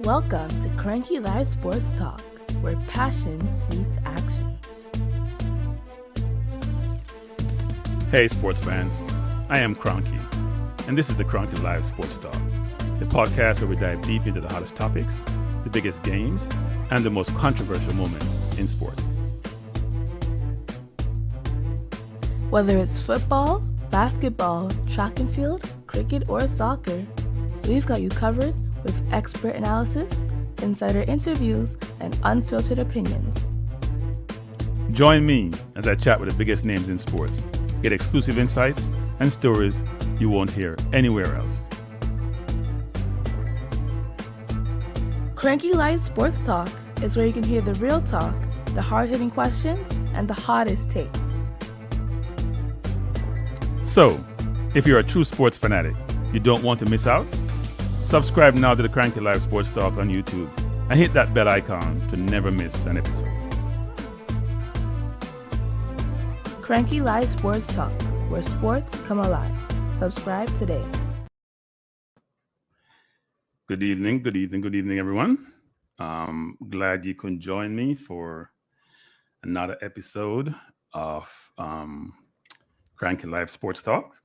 Welcome to Kranky Live Sports Talk, where passion meets action. Hey sports fans, I am Kranky, and this is the Kranky Live Sports Talk, the podcast where we dive deep into the hottest topics, the biggest games, and the most controversial moments in sports. Whether it's football, basketball, track and field, cricket, or soccer, we've got you covered with expert analysis, insider interviews, and unfiltered opinions. Join me as I chat with the biggest names in sports, get exclusive insights and stories you won't hear anywhere else. Kranky Live Sports Talk is where you can hear the real talk, the hard-hitting questions, and the hottest takes. So, if you're a true sports fanatic, you don't want to miss out? Subscribe now to the Kranky Live Sports Talk on YouTube and hit that bell icon to never miss an episode. Kranky Live Sports Talk, where sports come alive. Subscribe today. Good evening, everyone. Glad you can join me for another episode of Kranky Live Sports Talk.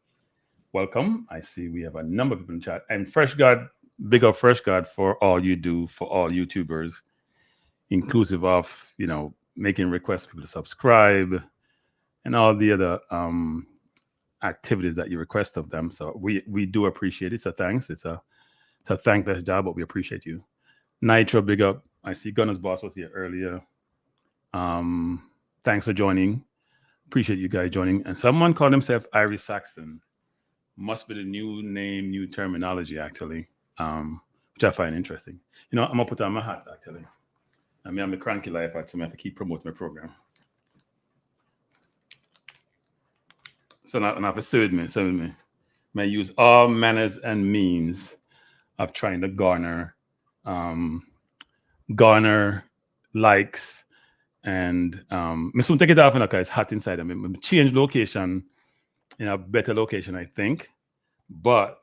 Welcome. I see we have a number of people in chat. And Fresh God, big up Fresh God for all you do for all YouTubers, inclusive of, making requests for people to subscribe and all the other activities that you request of them. So we do appreciate it. So thanks. It's a thankless job, but we appreciate you. Nitro, big up. I see Gunna's boss was here earlier. Thanks for joining. Appreciate you guys joining. And someone called himself Irie Saxon. Must be the new name, new terminology, actually, which I find interesting. I'm going to put on my hat, actually. I'm a Kranky Life hat, so I have to keep promoting my program. So now I have to serve me. I use all manners and means of trying to garner likes, and I soon take it off because it's hot inside. I change location in a better location, I think, but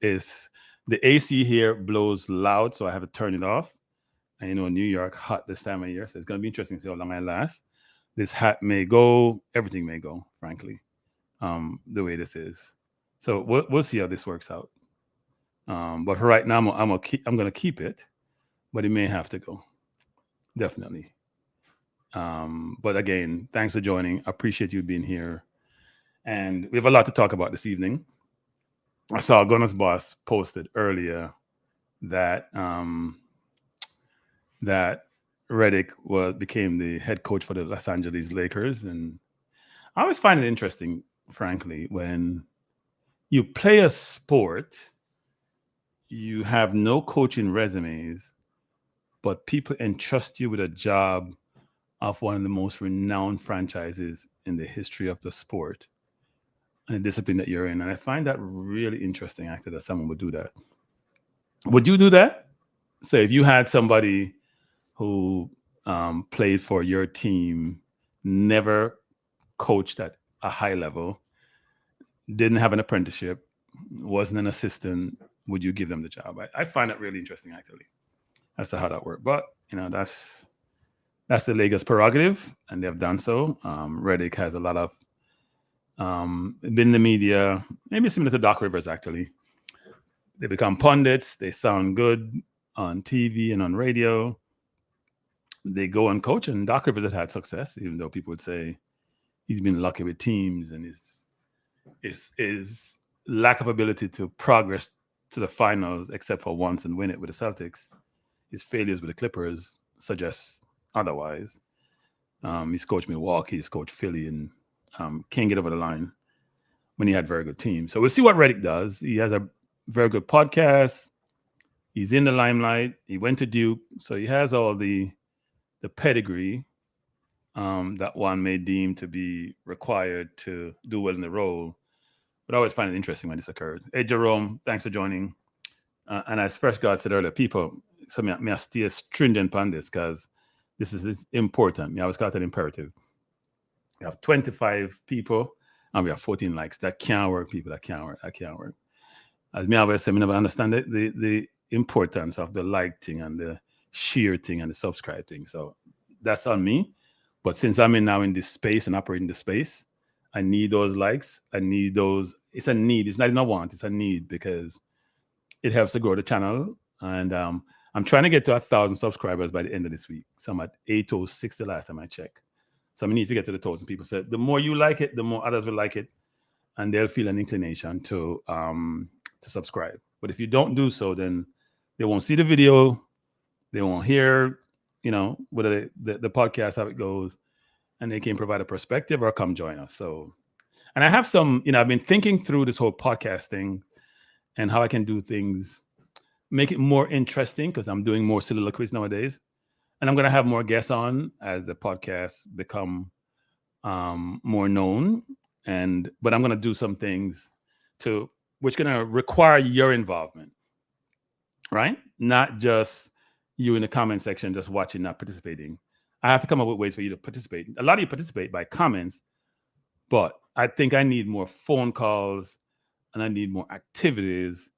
it's the AC here blows loud, so I have to turn it off. And New York hot this time of year, so it's gonna be interesting to see how long I last. This hat may go, everything may go, frankly, the way this is. So we'll see how this works out. But for right now, I'm gonna keep it, but it may have to go, definitely. But again, thanks for joining. I appreciate you being here. And we have a lot to talk about this evening. I saw Gunna's boss posted earlier that that Redick became the head coach for the Los Angeles Lakers. And I always find it interesting, frankly, when you play a sport, you have no coaching resumes, but people entrust you with a job of one of the most renowned franchises in the history of the sport and the discipline that you're in. And I find that really interesting, actually, that someone would do that. Would you do that? So if you had somebody who played for your team, never coached at a high level, didn't have an apprenticeship, wasn't an assistant, would you give them the job? I find that really interesting, actually, as to how that worked. But, that's the Lakers' prerogative, and they've done so. Redick has a lot of been in the media, maybe similar to Doc Rivers, actually. They become pundits. They sound good on TV and on radio. They go and coach, and Doc Rivers has had success, even though people would say he's been lucky with teams, and his lack of ability to progress to the finals, except for once and win it with the Celtics, his failures with the Clippers suggests otherwise. He's coached Milwaukee, he's coached Philly, and can't get over the line when he had very good teams. So we'll see what Redick does. He has a very good podcast. He's in the limelight. He went to Duke, so he has all the pedigree that one may deem to be required to do well in the role. But I always find it interesting when this occurs. Hey, Jerome, thanks for joining. And as Fresh God said earlier, people, so may I stay stringent on this because this is important. I always call it an imperative. We have 25 people and we have 14 likes. That can't work, people. That can't work. As me always say, I never understand it. importance of the like thing and the share thing and the subscribe thing. So that's on me. But since I'm now in this space and operating the space, I need those likes. I need those. It's a need. It's not even a want. It's a need because it helps to grow the channel. And I'm trying to get to 1,000 subscribers by the end of this week. So I'm at 806 the last time I checked. So I need to get to the 1,000 people. So the more you like it, the more others will like it, and they'll feel an inclination to subscribe. But if you don't do so, then they won't see the video, they won't hear, whether the podcast, how it goes, and they can provide a perspective or come join us. So, and I have some, I've been thinking through this whole podcast thing and how I can do things, make it more interesting, because I'm doing more soliloquies nowadays. And I'm going to have more guests on as the podcasts become more known. But I'm going to do some things which going to require your involvement, right? Not just you in the comment section, just watching, not participating. I have to come up with ways for you to participate. A lot of you participate by comments, but I think I need more phone calls and I need more activities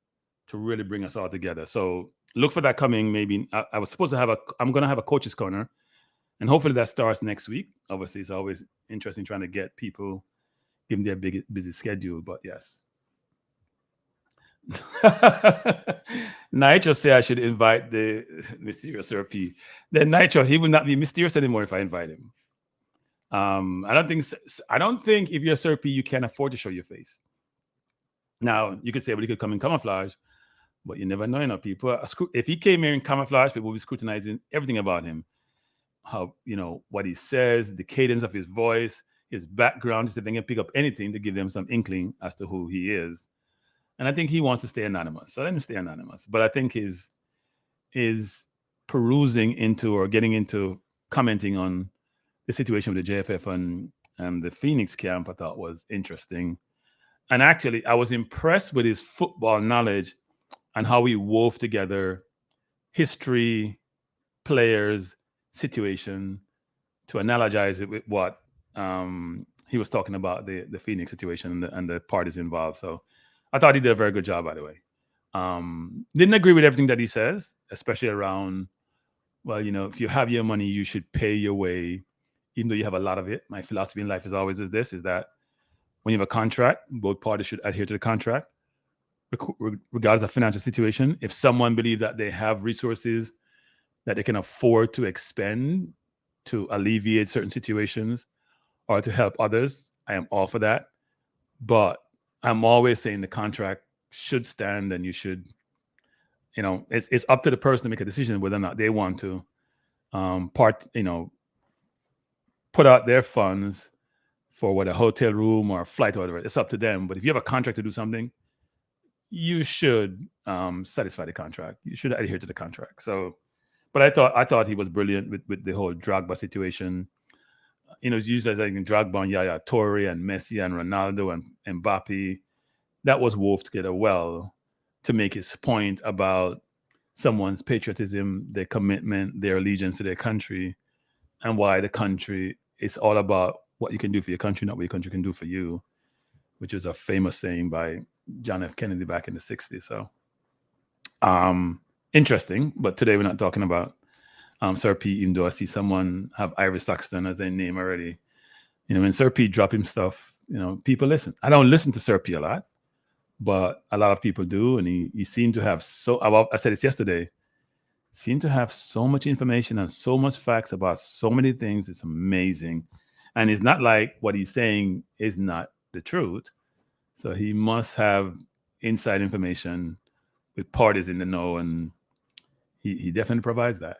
to really bring us all together. So look for that coming. Maybe I was supposed to I'm going to have a coach's corner, and hopefully that starts next week. Obviously, it's always interesting trying to get people, given their big, busy schedule, but yes. Nitro say I should invite the mysterious Sir P. Then Nitro, he will not be mysterious anymore if I invite him. I don't think if you're Sir P, you can afford to show your face. Now you could say, well, he could come in camouflage, but you never know. People. If he came here in camouflage, people will be scrutinizing everything about him. How what he says, the cadence of his voice, his background, just if they can pick up anything to give them some inkling as to who he is. And I think he wants to stay anonymous. So let him stay anonymous. But I think his perusing into or getting into commenting on the situation with the JFF and the Phoenix camp, I thought was interesting. And actually, I was impressed with his football knowledge and how he wove together history, players, situation to analogize it with what he was talking about, the Phoenix situation and the parties involved. So I thought he did a very good job, by the way. Didn't agree with everything that he says, especially around, well, if you have your money, you should pay your way, even though you have a lot of it. My philosophy in life is always is that when you have a contract, both parties should adhere to the contract, regardless of financial situation. If someone believes that they have resources that they can afford to expend to alleviate certain situations or to help others, I am all for that. But I'm always saying the contract should stand, and you should, it's up to the person to make a decision whether or not they want to put out their funds for what a hotel room or a flight or whatever. It's up to them. But if you have a contract to do something, you should satisfy the contract. You should adhere to the contract. So, but I thought he was brilliant with the whole Drogba situation. It's usually like in Drogba and Yaya Toure and Messi and Ronaldo and Mbappe. That was wove together well to make his point about someone's patriotism, their commitment, their allegiance to their country, and why the country is all about what you can do for your country, not what your country can do for you, which is a famous saying by John F. Kennedy back in the 60s. So interesting, but today we're not talking about Sir P, even though I see someone have Iris Saxton as their name already. When Sir P drop him stuff, people listen. I don't listen to Sir P a lot, but a lot of people do. And he seemed to have I said this yesterday, seemed to have so much information and so much facts about so many things. It's amazing. And it's not like what he's saying is not the truth. So he must have inside information with parties in the know, and he definitely provides that.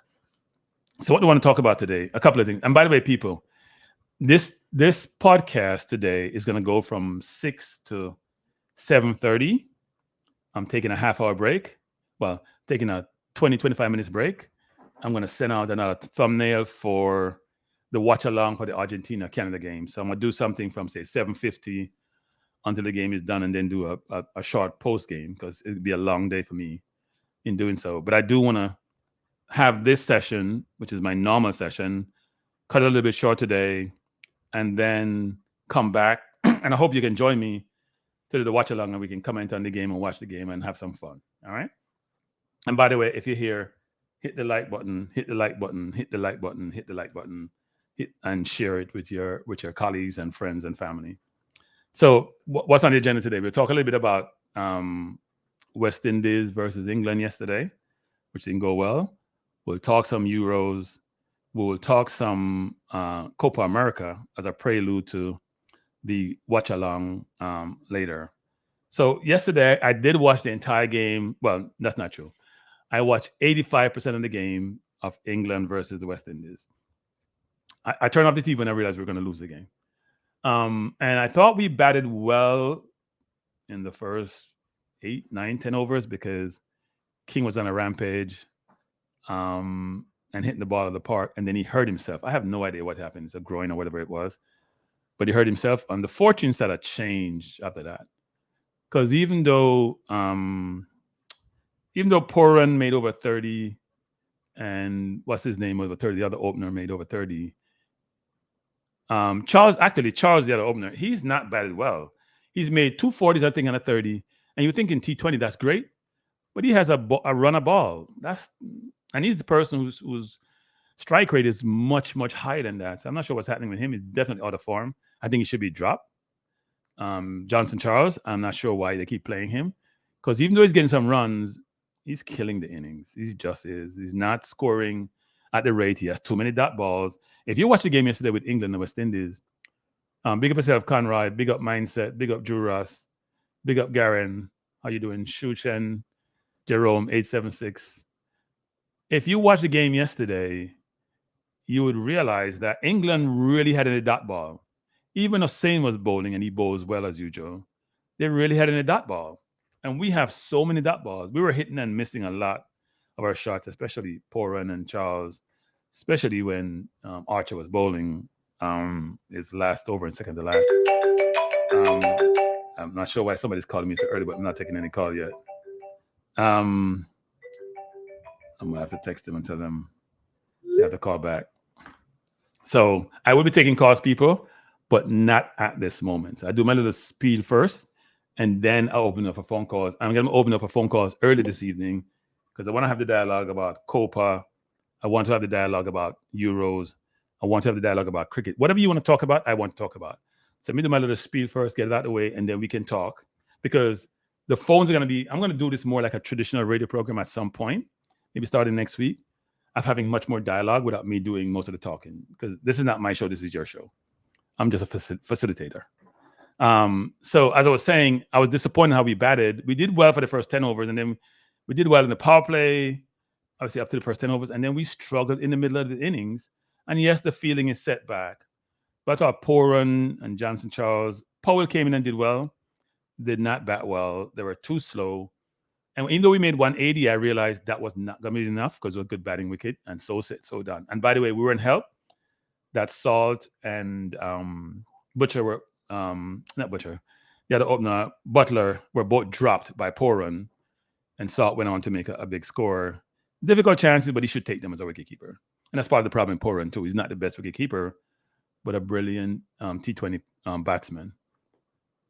So what do I want to talk about today? A couple of things. And by the way, people, this podcast today is going to go from 6 to 7:30. I'm taking a half-hour break. Well, taking a 25 minutes break. I'm going to send out another thumbnail for the watch along for the Argentina Canada game. So I'm going to do something from, say, 7:50 until the game is done, and then do a short post game, because it'd be a long day for me in doing so. But I do want to have this session, which is my normal session, cut it a little bit short today, and then come back. And I hope you can join me to do the watch along, and we can comment on the game and watch the game and have some fun. All right. And by the way, if you're here, hit the like button, hit the like button, hit the like button, hit the like button, and share it with your colleagues and friends and family. So, what's on the agenda today? We'll talk a little bit about West Indies versus England yesterday, which didn't go well. We'll talk some Euros. We will talk some Copa America as a prelude to the watch along later. So yesterday I did watch the entire game. Well, that's not true. I watched 85% of the game of England versus the West Indies. I turned off the TV when I realized we were going to lose the game. And I thought we batted well in the first 8, 9, 10 overs because King was on a rampage and hitting the ball out of the park. And then he hurt himself. I have no idea what happened. It's a groin or whatever it was. But he hurt himself. And the fortune started changed after that. Because even though Poran made over 30 and what's his name over 30, the other opener made over 30. Charles, the other opener, he's not batted well. He's made 240s, I think, on a 30. And you think in T20, that's great. But he has a runner ball. And he's the person whose strike rate is much, much higher than that. So I'm not sure what's happening with him. He's definitely out of form. I think he should be dropped. Johnson Charles, I'm not sure why they keep playing him. Because even though he's getting some runs, he's killing the innings. He just is. He's not scoring at the rate. He has too many dot balls. If you watched the game yesterday with England and West Indies, big up yourself, Conrad. Big up Mindset. Big up Drew Ross. Big up Garen. How you doing? Shuchen, Jerome, 876. If you watch the game yesterday, you would realize that England really had a dot ball. Even Hussein was bowling and he bowls well as usual. They really had a dot ball. And we have so many dot balls. We were hitting and missing a lot of our shots, especially Poran and Charles, especially when Archer was bowling his last over and second to last. I'm not sure why somebody's calling me so early, but I'm not taking any call yet. I'm going to have to text them and tell them they have to call back. So I will be taking calls, people, but not at this moment. So I do my little spiel first, and then I'll open up for phone calls. I'm going to open up for phone calls early this evening because I want to have the dialogue about COPA. I want to have the dialogue about Euros. I want to have the dialogue about cricket. Whatever you want to talk about, I want to talk about. So let me do my little spiel first, get it out of the way, and then we can talk. Because the phones are going to be, I'm going to do this more like a traditional radio program at some point, maybe starting next week, of having much more dialogue without me doing most of the talking. Because this is not my show, this is your show. I'm just a facilitator. So as I was saying, I was disappointed how we batted. We did well for the first 10 overs, and then we did well in the power play, obviously up to the first 10 overs, and then we struggled in the middle of the innings. And yes, the feeling is set back. But I thought Poran and Johnson Charles, Powell came in and did well, did not bat well. They were too slow. And even though we made 180, I realized that was not going to be enough because it was a good batting wicket, and so said, so done. And by the way, we were in help. That Salt and Butcher were, not Butcher, the other opener, Butler, were both dropped by Poran, and Salt went on to make a big score. Difficult chances, but he should take them as a wicketkeeper. And that's part of the problem in Poran, too. He's not the best wicketkeeper, but a brilliant T20 batsman.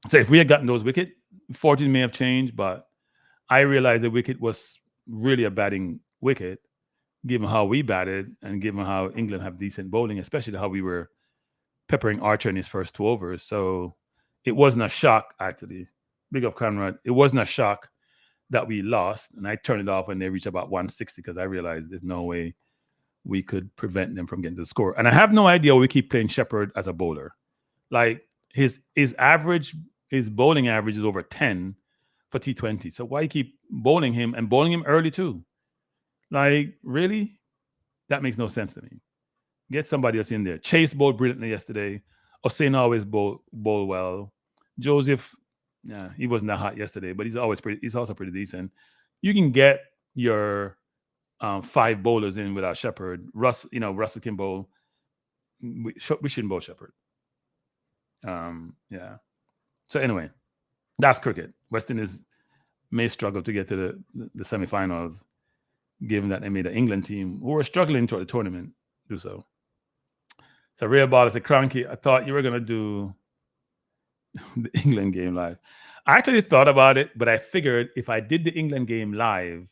So if we had gotten those wickets, fortune may have changed, but I realized the wicket was really a batting wicket, given how we batted and given how England have decent bowling, especially how we were peppering Archer in his first 2 overs. So it wasn't a shock, actually. Big up, Conrad. It wasn't a shock that we lost, and I turned it off when they reached about 160 because I realized there's no way we could prevent them from getting to the score. And I have no idea why we keep playing Shepherd as a bowler. Like his bowling average is over 10 for T20. So why keep bowling him and bowling him early too? Like, really? That makes no sense to me. Get somebody else in there. Chase bowled brilliantly yesterday. Hussein always bowl well. Joseph, yeah, he wasn't that hot yesterday, but he's also pretty decent. You can get your 5 bowlers in without Shepherd. Russell can bowl. We shouldn't bowl Shepherd. Yeah. So anyway, that's cricket. West Indies may struggle to get to the semifinals, given that they made an England team who were struggling toward the tournament do so. So Real Ball said, Kranky, I thought you were going to do the England game live. I actually thought about it, but I figured if I did the England game live,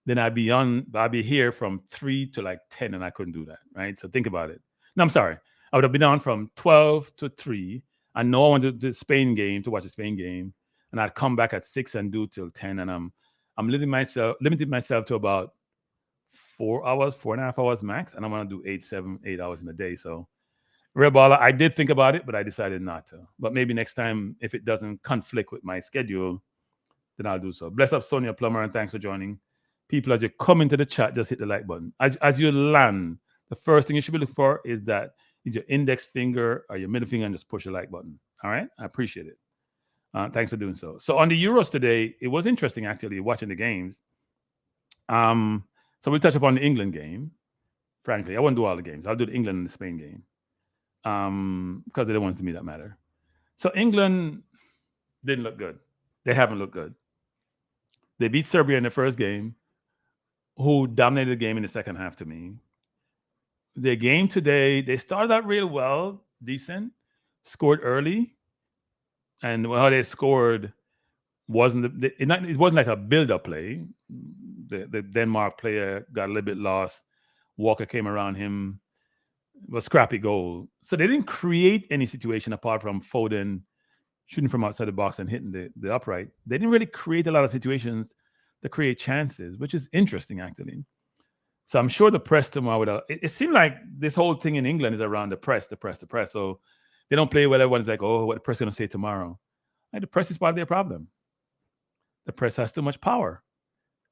then I'd be here from 3 to like 10, and I couldn't do that, right? So think about it. No, I'm sorry. I would have been on from 12 to 3. I know I wanted the Spain game to watch the Spain game, and I'd come back at 6 and do till 10, and I'm limiting myself to about 4 hours, 4.5 hours max, and I want to do 8 hours in a day. So Real baller, I did think about it, but I decided not to. But maybe next time, if it doesn't conflict with my schedule, then I'll do so. Bless up Sonia Plummer, and thanks for joining. People, as you come into the chat, just hit the like button. As you land, the first thing you should be looking for is your index finger or your middle finger, and just push the like button. All right? I appreciate it. Thanks for doing so. So on the Euros today, it was interesting actually watching the games. So we'll touch upon the England game. Frankly, I won't do all the games. I'll do the England and the Spain game because they're the ones to me that matter. So England didn't look good. They haven't looked good. They beat Serbia in the first game, who dominated the game in the second half to me. Their game today, they started out real well, decent, scored early, and how they scored it wasn't like a build-up play. The Denmark player got a little bit lost. Walker came around him. It was a scrappy goal. So they didn't create any situation apart from Foden shooting from outside the box and hitting the upright. They didn't really create a lot of situations to create chances, which is interesting, actually. So I'm sure the press tomorrow it seemed like this whole thing in England is around the press. So they don't play well. Everyone's like, oh, what the press is going to say tomorrow. Like, the press is part of their problem. The press has too much power.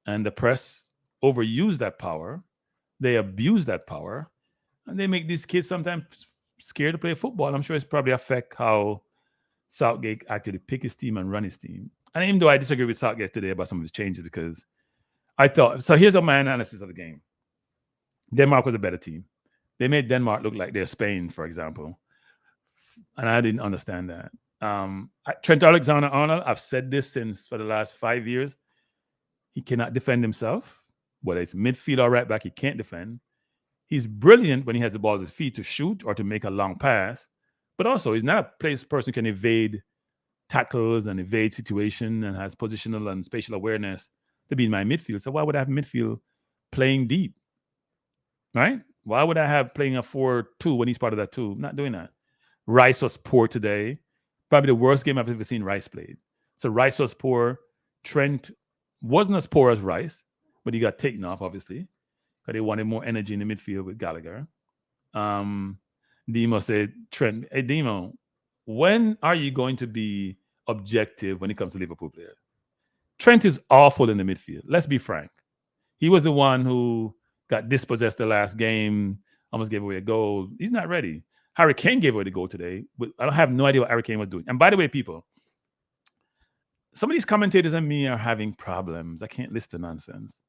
And the press overuse that power. They abuse that power. And they make these kids sometimes scared to play football. I'm sure it's probably affect how Southgate actually pick his team and run his team. And even though I disagree with Southgate today about some of his changes, because I thought, so here's my analysis of the game. Denmark was a better team. They made Denmark look like they're Spain, for example. And I didn't understand that. Trent Alexander-Arnold, I've said this for the last 5 years. He cannot defend himself. Whether it's midfield or right back, he can't defend. He's brilliant when he has the ball at his feet to shoot or to make a long pass. But also, he's not a person who can evade tackles and evade situation and has positional and spatial awareness to be in my midfield. So why would I have midfield playing deep? Right? Why would I have playing a 4-2 when he's part of that 2? I'm not doing that. Rice was poor today. Probably the worst game I've ever seen Rice played. So Rice was poor. Trent wasn't as poor as Rice, but he got taken off, obviously, because they wanted more energy in the midfield with Gallagher. Demo said, Trent, hey, Demo, when are you going to be objective when it comes to Liverpool players? Trent is awful in the midfield. Let's be frank. He was the one who got dispossessed the last game, almost gave away a goal. He's not ready. Harry Kane gave away the goal today, but I have no idea what Harry Kane was doing. And by the way, people, some of these commentators and me are having problems. I can't listen to nonsense.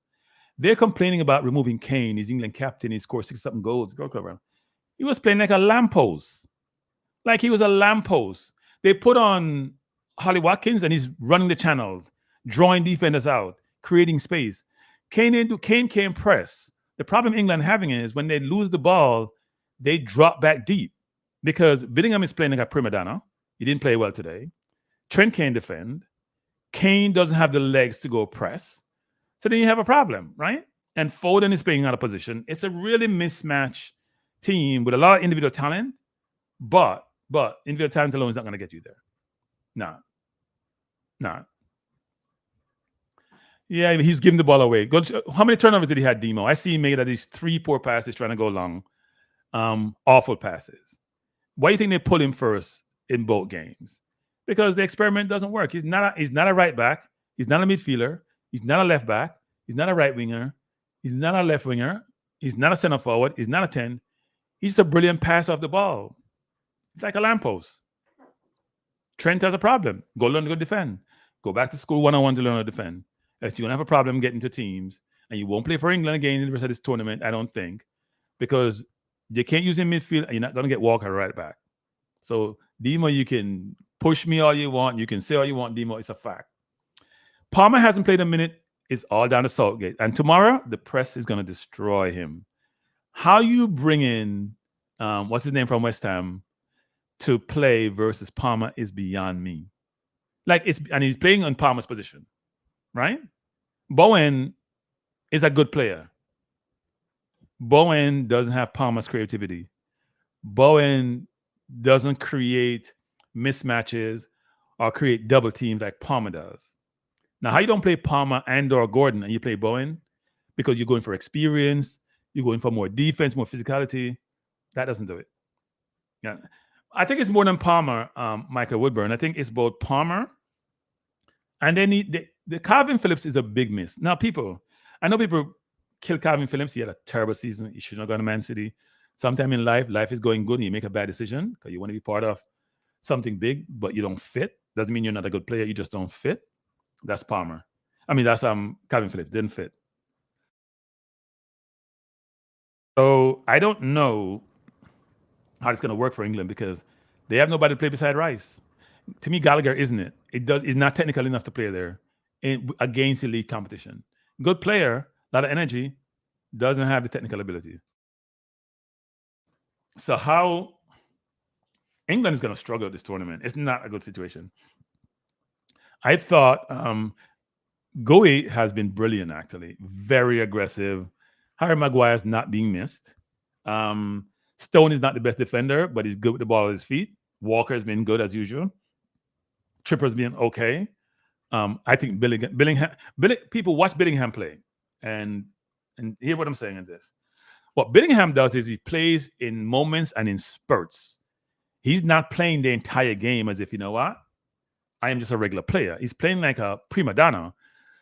They're complaining about removing Kane. He's England captain. He scored 6-something goals. He was playing like a lamppost. Like he was a lamppost. They put on Holly Watkins and he's running the channels, drawing defenders out, creating space. Kane can't press. The problem England having is when they lose the ball, they drop back deep because Billingham is playing like a prima donna. He didn't play well today. Trent can't defend. Kane doesn't have the legs to go press. So then you have a problem, right? And Foden is playing out of position. It's a really mismatched team with a lot of individual talent, but individual talent alone is not going to get you there. No. Yeah, he's giving the ball away. How many turnovers did he have, Demo? I see he made at least 3 poor passes trying to go long. Awful passes. Why do you think they pull him first in both games? Because the experiment doesn't work. He's not a right back. He's not a midfielder. He's not a left back. He's not a right winger. He's not a left winger. He's not a center forward. He's not a 10. He's just a brilliant pass off the ball. It's like a lamppost. Trent has a problem. Go learn to go defend. Go back to school 101 to learn how to defend. Else you're going to have a problem getting to teams, and you won't play for England again in the rest of this tournament, I don't think, because you can't use him midfield, and you're not going to get Walker right back. So, Demo, you can push me all you want. You can say all you want, Demo. It's a fact. Palmer hasn't played a minute. It's all down to Southgate. And tomorrow, the press is going to destroy him. How you bring in, what's his name from West Ham, to play versus Palmer is beyond me. And he's playing on Palmer's position, right? Bowen is a good player. Bowen doesn't have Palmer's creativity. Bowen doesn't create mismatches or create double teams like Palmer does. Now, how you don't play Palmer and or Gordon and you play Bowen? Because you're going for experience, you're going for more defense, more physicality. That doesn't do it. Yeah. I think it's more than Palmer, Michael Woodburn. I think it's both Palmer and then the Calvin Phillips is a big miss. Now, I know people kill Calvin Phillips. He had a terrible season. He should not go to Man City. Sometime in life is going good and you make a bad decision because you want to be part of something big, but you don't fit. Doesn't mean you're not a good player. You just don't fit. That's Palmer. I mean, that's Calvin Phillips. Didn't fit. So I don't know how it's going to work for England because they have nobody to play beside Rice. To me, Gallagher isn't it. Is not technical enough to play there against elite competition. Good player, a lot of energy, doesn't have the technical ability. So how England is going to struggle at this tournament? It's not a good situation. I thought Goey has been brilliant, actually. Very aggressive. Harry Maguire's not being missed. Stone is not the best defender, but he's good with the ball at his feet. Walker's been good as usual. Tripper's been okay. I think Billingham. People watch Billingham play, and hear what I'm saying in this. What Billingham does is he plays in moments and in spurts. He's not playing the entire game as if, you know what, I am just a regular player. He's playing like a prima donna.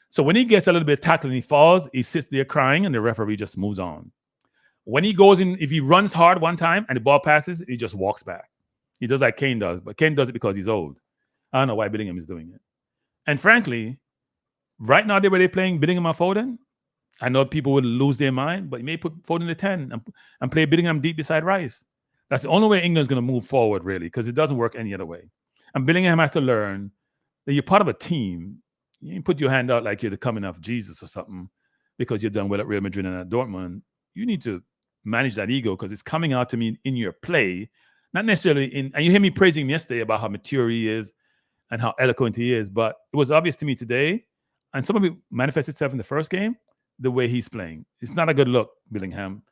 So when he gets a little bit tackled and he falls, he sits there crying and the referee just moves on. When he goes in, if he runs hard one time and the ball passes, he just walks back. He does like Kane does, but Kane does it because he's old. I don't know why Billingham is doing it. And frankly, right now, they're playing Billingham or Foden. I know people would lose their mind, but you may put Foden at 10 and play Billingham deep beside Rice. That's the only way England's going to move forward, really, because it doesn't work any other way. And Billingham has to learn that you're part of a team. You ain't put your hand out like you're the coming of Jesus or something because you've done well at Real Madrid and at Dortmund. You need to manage that ego because it's coming out to me in your play, not necessarily in. And you hear me praising him yesterday about how mature he is and how eloquent he is, but it was obvious to me today, and some of it manifests itself in the first game, the way he's playing. It's not a good look, Billingham.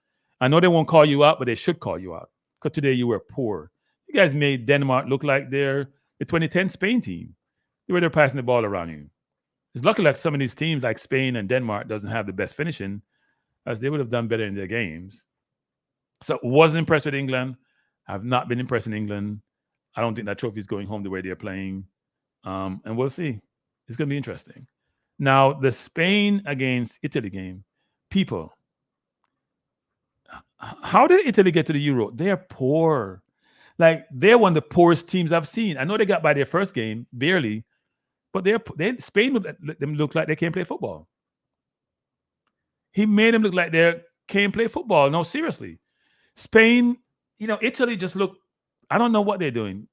I know they won't call you out, but they should call you out because today you were poor. You guys made Denmark look like they're the 2010 Spain team. They were there passing the ball around you. It's lucky like some of these teams like Spain and Denmark doesn't have the best finishing, as they would have done better in their games. So wasn't impressed with England. I've not been impressed in England. I don't think that trophy is going home the way they're playing. And we'll see. It's going to be interesting. Now, the Spain against Italy game, people, how did Italy get to the Euro? They're poor. Like, they're one of the poorest teams I've seen. I know they got by their first game, barely, but Spain let them look like they can't play football. He made them look like they can't play football. No, seriously. Spain, Italy just look, I don't know what they're doing.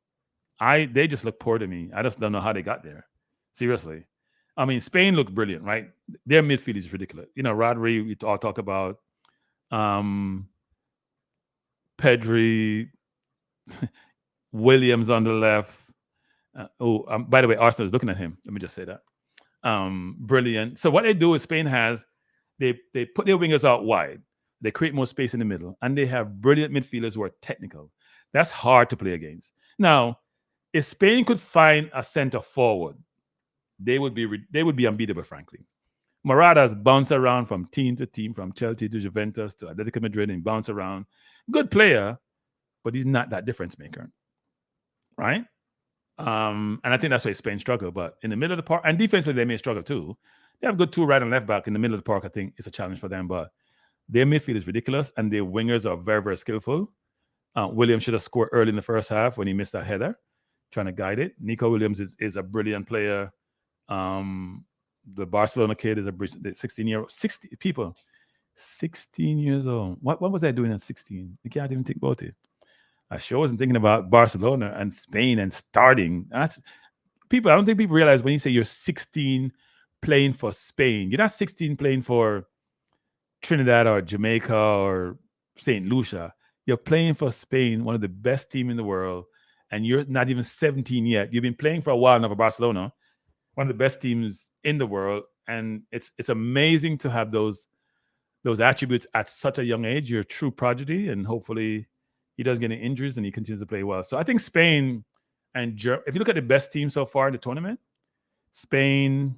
They just look poor to me. I just don't know how they got there. Seriously. I mean, Spain looked brilliant, right? Their midfield is ridiculous. Rodri, we all talk about. Pedri, Williams on the left. By the way, Arsenal is looking at him. Let me just say that. Brilliant. So what they do is Spain has, they put their wingers out wide. They create more space in the middle. And they have brilliant midfielders who are technical. That's hard to play against. Now, if Spain could find a center forward, they would be unbeatable, frankly. Morata's bounce around from team to team, from Chelsea to Juventus to Atletico Madrid, and bounce around. Good player, but he's not that difference maker, right? And I think that's why Spain struggle. But in the middle of the park, and defensively they may struggle too. They have good two right and left back in the middle of the park. I think it's a challenge for them, but their midfield is ridiculous, and their wingers are very, very skillful. Williams should have scored early in the first half when he missed that header, trying to guide it. Nico Williams is a brilliant player. The Barcelona kid is a 16-year-old. 16 years old. What was I doing at 16? You can't even think about it. I sure wasn't thinking about Barcelona and Spain and starting. I don't think people realize when you say you're 16 playing for Spain, you're not 16 playing for Trinidad or Jamaica or St. Lucia. You're playing for Spain, one of the best teams in the world, and you're not even 17 yet. You've been playing for a while now for Barcelona, one of the best teams in the world, And it's amazing to have those attributes at such a young age. You're a true prodigy, and hopefully he doesn't get any injuries and he continues to play well. So I think Spain and if you look at the best team so far in the tournament, Spain,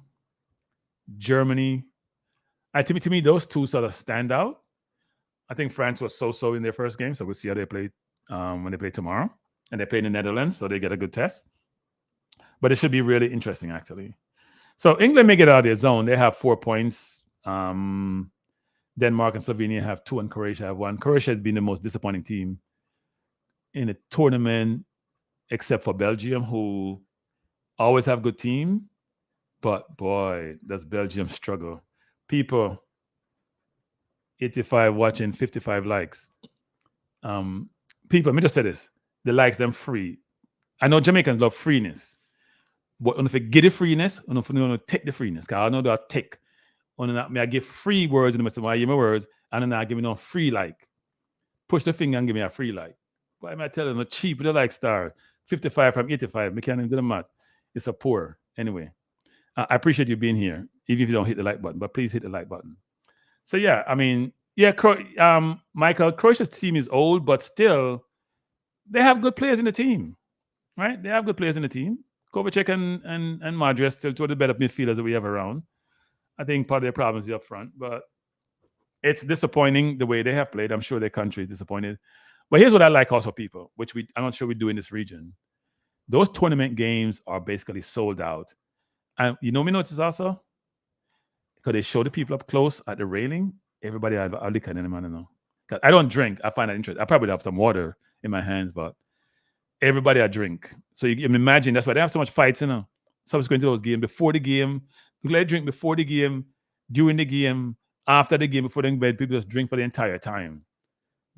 Germany, to me, those two sort of stand out. I think France was so in their first game, so we'll see how they play when they play tomorrow. And they play in the Netherlands, so they get a good test. But it should be really interesting, actually. So England may get out of their zone. They have 4 points. Denmark and Slovenia have 2, and Croatia have 1. Croatia has been the most disappointing team in the tournament, except for Belgium, who always have good team. But boy, does Belgium struggle. People, 85 watching, 55 likes. People, let me just say this. The likes them free. I know Jamaicans love freeness. But if you get the freeness, if you take the freeness, because I know they'll take. I give free words in the midst of my words, and then I give me no free like. Push the finger and give me a free like. Why am I telling them cheap with the like star? 55 from 85. I can't even do the math. It's a poor. Anyway, I appreciate you being here, even if you don't hit the like button, but please hit the like button. So yeah, I mean, yeah, Michael, Croatia's team is old, but still, they have good players in the team, right? They have good players in the team. Kovacic and Madrid still two of the better midfielders that we have around. I think part of their problem is up front, but it's disappointing the way they have played. I'm sure their country is disappointed. But here's what I like also, people, which I'm not sure we do in this region. Those tournament games are basically sold out. And you know me notice also? Because they show the people up close at the railing, everybody I look at them, I don't know. Because I don't drink. I find that interesting. I probably have some water in my hands, but everybody I drink. So you can imagine that's why they have so much fights, subsequent to those games. Before the game, people like drink before the game, during the game, after the game, before they go to bed, people just drink for the entire time.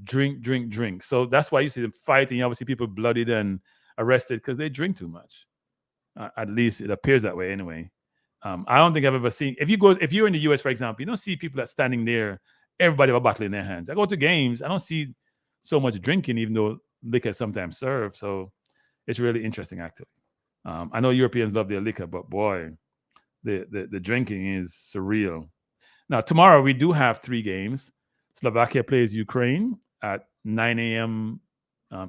Drink. So that's why you see them fighting. You obviously people bloodied and arrested because they drink too much. At least it appears that way anyway. I don't think I've ever seen, if you're in the US, for example, you don't see people that standing there, everybody have a bottle in their hands. I go to games, I don't see so much drinking, even though liquor sometimes served. So it's really interesting, actually. I know Europeans love their liquor, but boy, the drinking is surreal. Now, tomorrow we do have 3 games. Slovakia plays Ukraine at 9 a.m.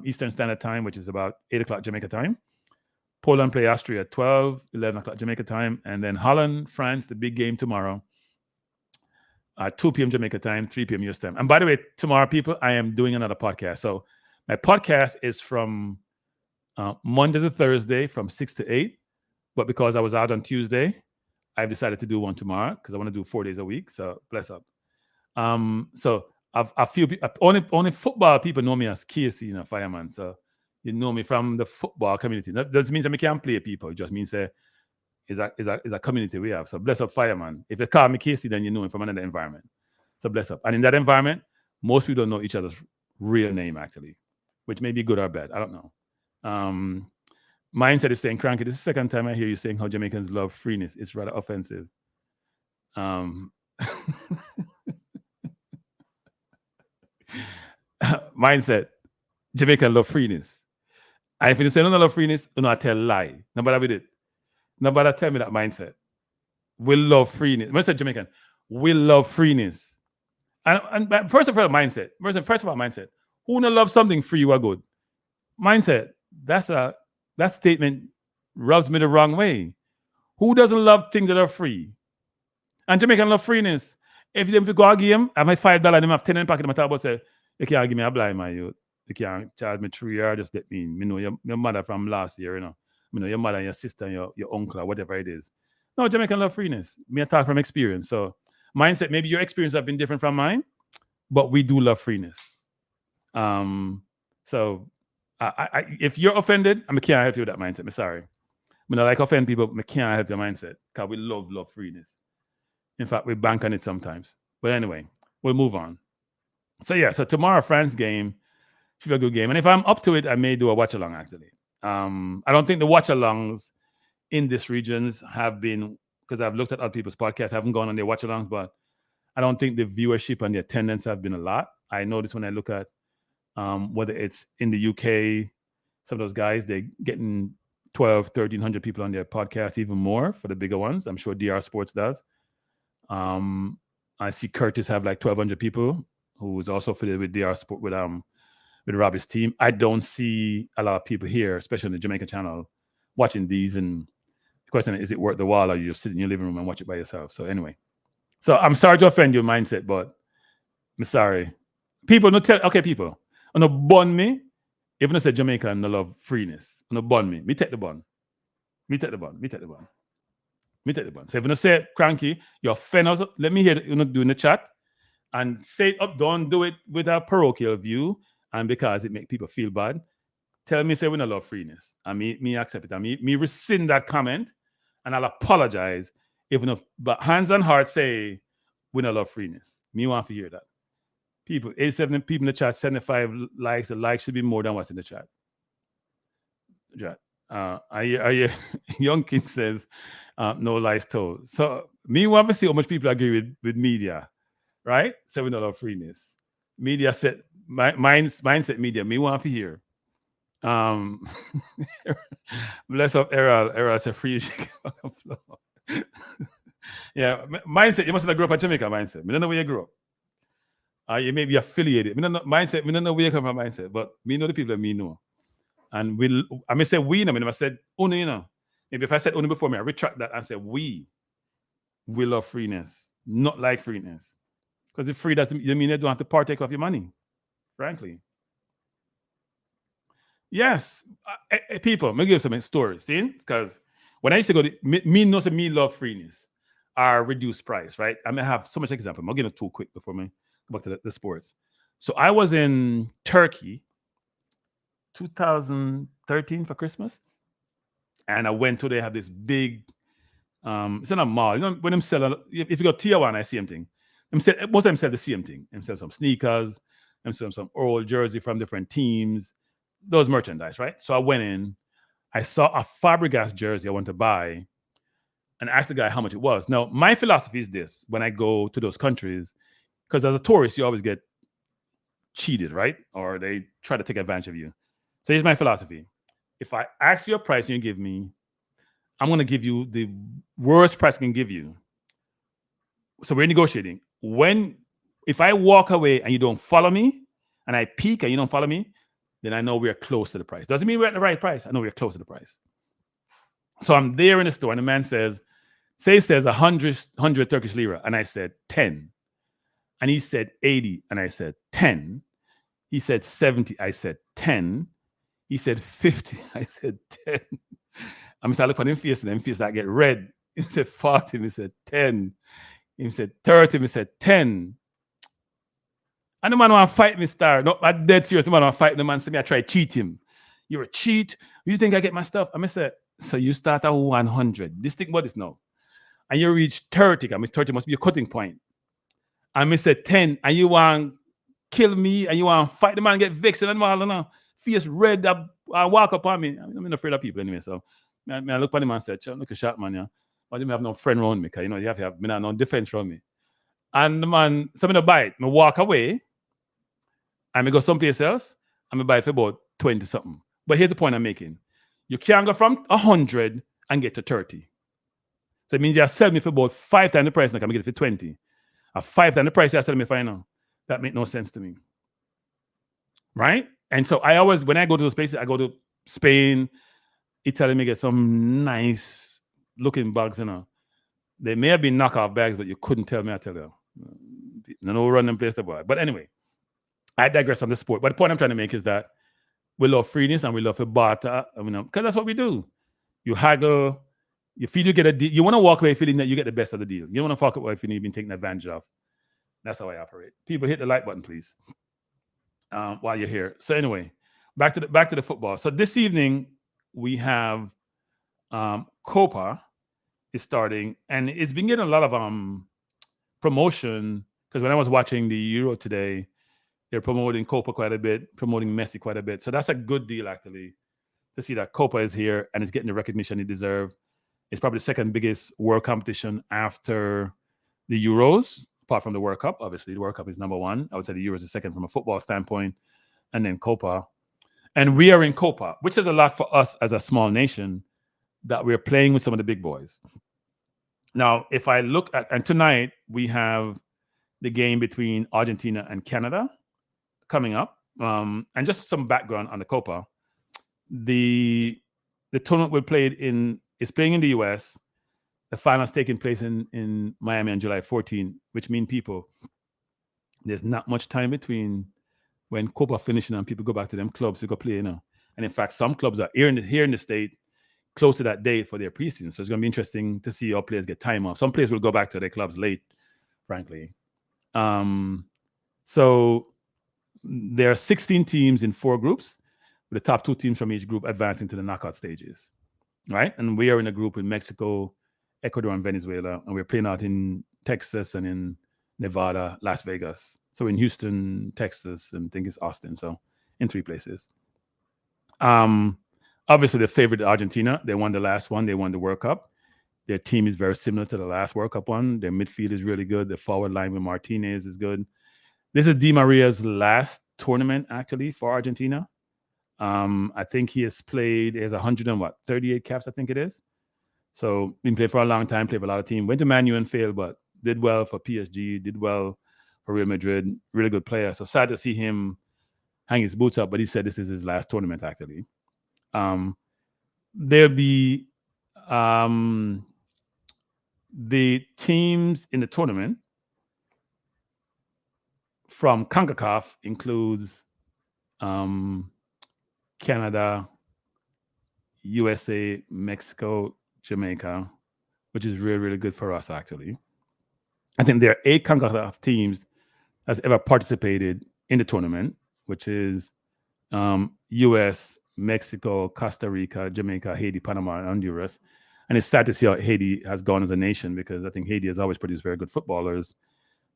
Eastern Standard Time, which is about 8 o'clock Jamaica time. Poland play Austria at 12, 11 o'clock Jamaica time. And then Holland, France, the big game tomorrow at 2 p.m. Jamaica time, 3 p.m. US time. And by the way, tomorrow, people, I am doing another podcast. So my podcast is from Monday to Thursday from 6 to 8. But because I was out on Tuesday, I've decided to do one tomorrow because I want to do 4 days a week. So bless up. So a few people, only football people know me as KC, fireman. So you know me from the football community. That doesn't mean that we can't play people. It just means is a community we have. So bless up, fireman. If you call me KC, then you know me from another environment. So bless up. And in that environment, most people don't know each other's real name, actually, which may be good or bad. I don't know. Mindset is saying, Kranky, this is the second time I hear you saying how Jamaicans love freeness. It's rather offensive. Mindset, Jamaican love freeness. And if you say no love freeness, I tell lie. Nobody with it. Nobody tell me that mindset. We love freeness. When I say Jamaican, we love freeness. And first of all, mindset. First of all, mindset. Who no love something free or good? Mindset. That statement rubs me the wrong way. Who doesn't love things that are free? And Jamaican love freeness. If you go a game, I have $5, I have 10 in the pocket, I talk about say, you can't give me a blind man, you can't charge me 3 years, just let me in. Know your mother from last year, know your mother and your sister and your uncle or whatever it is. No, Jamaican love freeness. Me I talk from experience. So mindset, maybe your experience have been different from mine, but we do love freeness. So if you're offended, I can't help you with that mindset. I'm sorry. I don't like offend people, I can't help your mindset because we love freeness. In fact, we bank on it sometimes. But anyway, we'll move on. So yeah, so tomorrow, France game should be a good game. And if I'm up to it, I may do a watch-along, actually. I don't think the watch-alongs in these regions have been, because I've looked at other people's podcasts, I haven't gone on their watch-alongs, but I don't think the viewership and the attendance have been a lot. I notice when I look at whether it's in the UK, some of those guys, they're getting 1,200, 1,300 people on their podcast, even more for the bigger ones. I'm sure DR Sports does. I see Curtis have like 1,200 people who is also affiliated with DR Sport with Robbie's team. I don't see a lot of people here, especially on the Jamaica channel, watching these. And the question is it worth the while, or you just sit in your living room and watch it by yourself? So anyway, so I'm sorry to offend your mindset, but I'm sorry. People no tell people. No bun me. Even I say Jamaica and no love freeness. No bun me. Me take the bun. Me take the bun. Me take the bun. Me take the bun. So if you say Kranky, you're offend us, let me hear it, do in the chat. And say it up, don't do it with a parochial view and because it make people feel bad. Tell me, say we don't love freeness. And me accept it. And me rescind that comment and I'll apologize. But hands on heart say we don't love freeness. Me want to hear that. People, 87 people in the chat, 75 likes. The likes should be more than what's in the chat. Young King says, no lies told. So me want to see how much people agree with media. Right? So we don't love freeness. Media said, mindset media, me want to hear. Bless up Errol. Errol said free. Yeah, mindset, you must have grew up in Jamaica mindset. I don't know where you grew up. You may be affiliated. I don't know mindset, I don't know where you come from mindset, but me know the people that me know. And I may say we, I mean, if I said only, maybe if I said only before me, I retract that and say we love freeness, not like freeness. Because if free doesn't mean they don't have to partake of your money, frankly. Yes, people, me give some stories, see? Because when I used to go, me love freeness or reduced price, right? I may have so much example. I'm going to too quick before me go back to the sports. So I was in Turkey 2013 for Christmas. And I went to, they have this big, it's in a mall. You know, when them sell, if you go to Tier 1, I see them thing. Most of them sell the same thing. Them sell some sneakers, them sell some old jersey from different teams, those merchandise, right? So I went in, I saw a Fabregas jersey I want to buy, and asked the guy how much it was. Now, my philosophy is this: when I go to those countries, because as a tourist, you always get cheated, right? Or they try to take advantage of you. So here's my philosophy: if I ask you a price and you give me, I'm going to give you the worst price I can give you. So we're negotiating. If I walk away and you don't follow me, and I peek and you don't follow me, then I know we're close to the price. Doesn't mean we're at the right price. I know we're close to the price. So I'm there in the store, and the man says 100 Turkish lira, and I said 10. And he said 80, and I said 10. He said 70, I said 10. He said 50, I said 10. I'm saying, look at him face, and them face that get red. He said 40, he said 10. He said 30, he said 10. And the man want to fight me, star. No, I'm dead serious. The man want to fight the man. Say me, I try to cheat him. You're a cheat. You think I get my stuff? I say, so you start at 100. This thing about this now. And you reach 30. I mean, 30 must be your cutting point. And I say 10. And you want to kill me. And you want to fight the man, get vexed. And all, and face red. I walk up on me. I'm not afraid of people anyway. So I look at him and say, look a shot, man. Yeah. But you have no friend around me. Because, you have to have no defense around me. And the man, so I don't bite. I walk away. And I go someplace else, and I buy it for about 20 something. But here's the point I'm making. You can't go from 100 and get to 30. So it means you sell me for about 5 times the price, and I can get it for 20. At 5 times the price, you sell me for now. That makes no sense to me. Right? And so I always, when I go to those places, I go to Spain, Italy, me get some nice looking bags, They may have been knockoff bags, but you couldn't tell me, I tell you. No random place to buy. But anyway, I digress on the sport. But the point I'm trying to make is that we love freeness and we love a barter, because that's what we do. You haggle, you feel you get a deal. You want to walk away feeling that you get the best of the deal. You don't want to walk away feeling you've been taken advantage of. That's how I operate. People, hit the like button, please, while you're here. So anyway, back to the football. So this evening we have COPA is starting, and it's been getting a lot of promotion, because when I was watching the Euro today, they're promoting COPA quite a bit, promoting Messi quite a bit. So that's a good deal, actually, to see that COPA is here and it's getting the recognition it deserves. It's probably the second biggest world competition after the Euros, apart from the World Cup. Obviously, the World Cup is number one. I would say the Euros is second from a football standpoint, and then COPA. And we are in COPA, which is a lot for us as a small nation, that we're playing with some of the big boys. Now, if I look at, and tonight we have the game between Argentina and Canada coming up. And just some background on the Copa. The tournament we played in is playing in the US. The finals taking place in Miami on July 14, which means people, there's not much time between when Copa finishing and people go back to them clubs to go play, And in fact, some clubs are here in the state close to that date for their preseason. So it's going to be interesting to see how players get time off. Some players will go back to their clubs late, frankly. So there are 16 teams in 4 groups, with the top 2 teams from each group advancing to the knockout stages, right? And we are in a group with Mexico, Ecuador, and Venezuela, and we're playing out in Texas and in Nevada, Las Vegas. So in Houston, Texas, and I think it's Austin. So in 3 places. Obviously, the favorite Argentina. They won the last one. They won the World Cup. Their team is very similar to the last World Cup one. Their midfield is really good. The forward line with Martinez is good. This is Di Maria's last tournament, actually, for Argentina. I think he has 138 caps, I think it is. So been played for a long time, played for a lot of teams. Went to Man U and failed, but did well for PSG, did well for Real Madrid. Really good player. So sad to see him hang his boots up, but he said this is his last tournament, actually. There'll be the teams in the tournament from CONCACAF includes Canada, USA, Mexico, Jamaica, which is really, really good for us, actually. I think there are 8 CONCACAF teams that's ever participated in the tournament, which is US, Mexico, Costa Rica, Jamaica, Haiti, Panama, and Honduras. And it's sad to see how Haiti has gone as a nation, because I think Haiti has always produced very good footballers.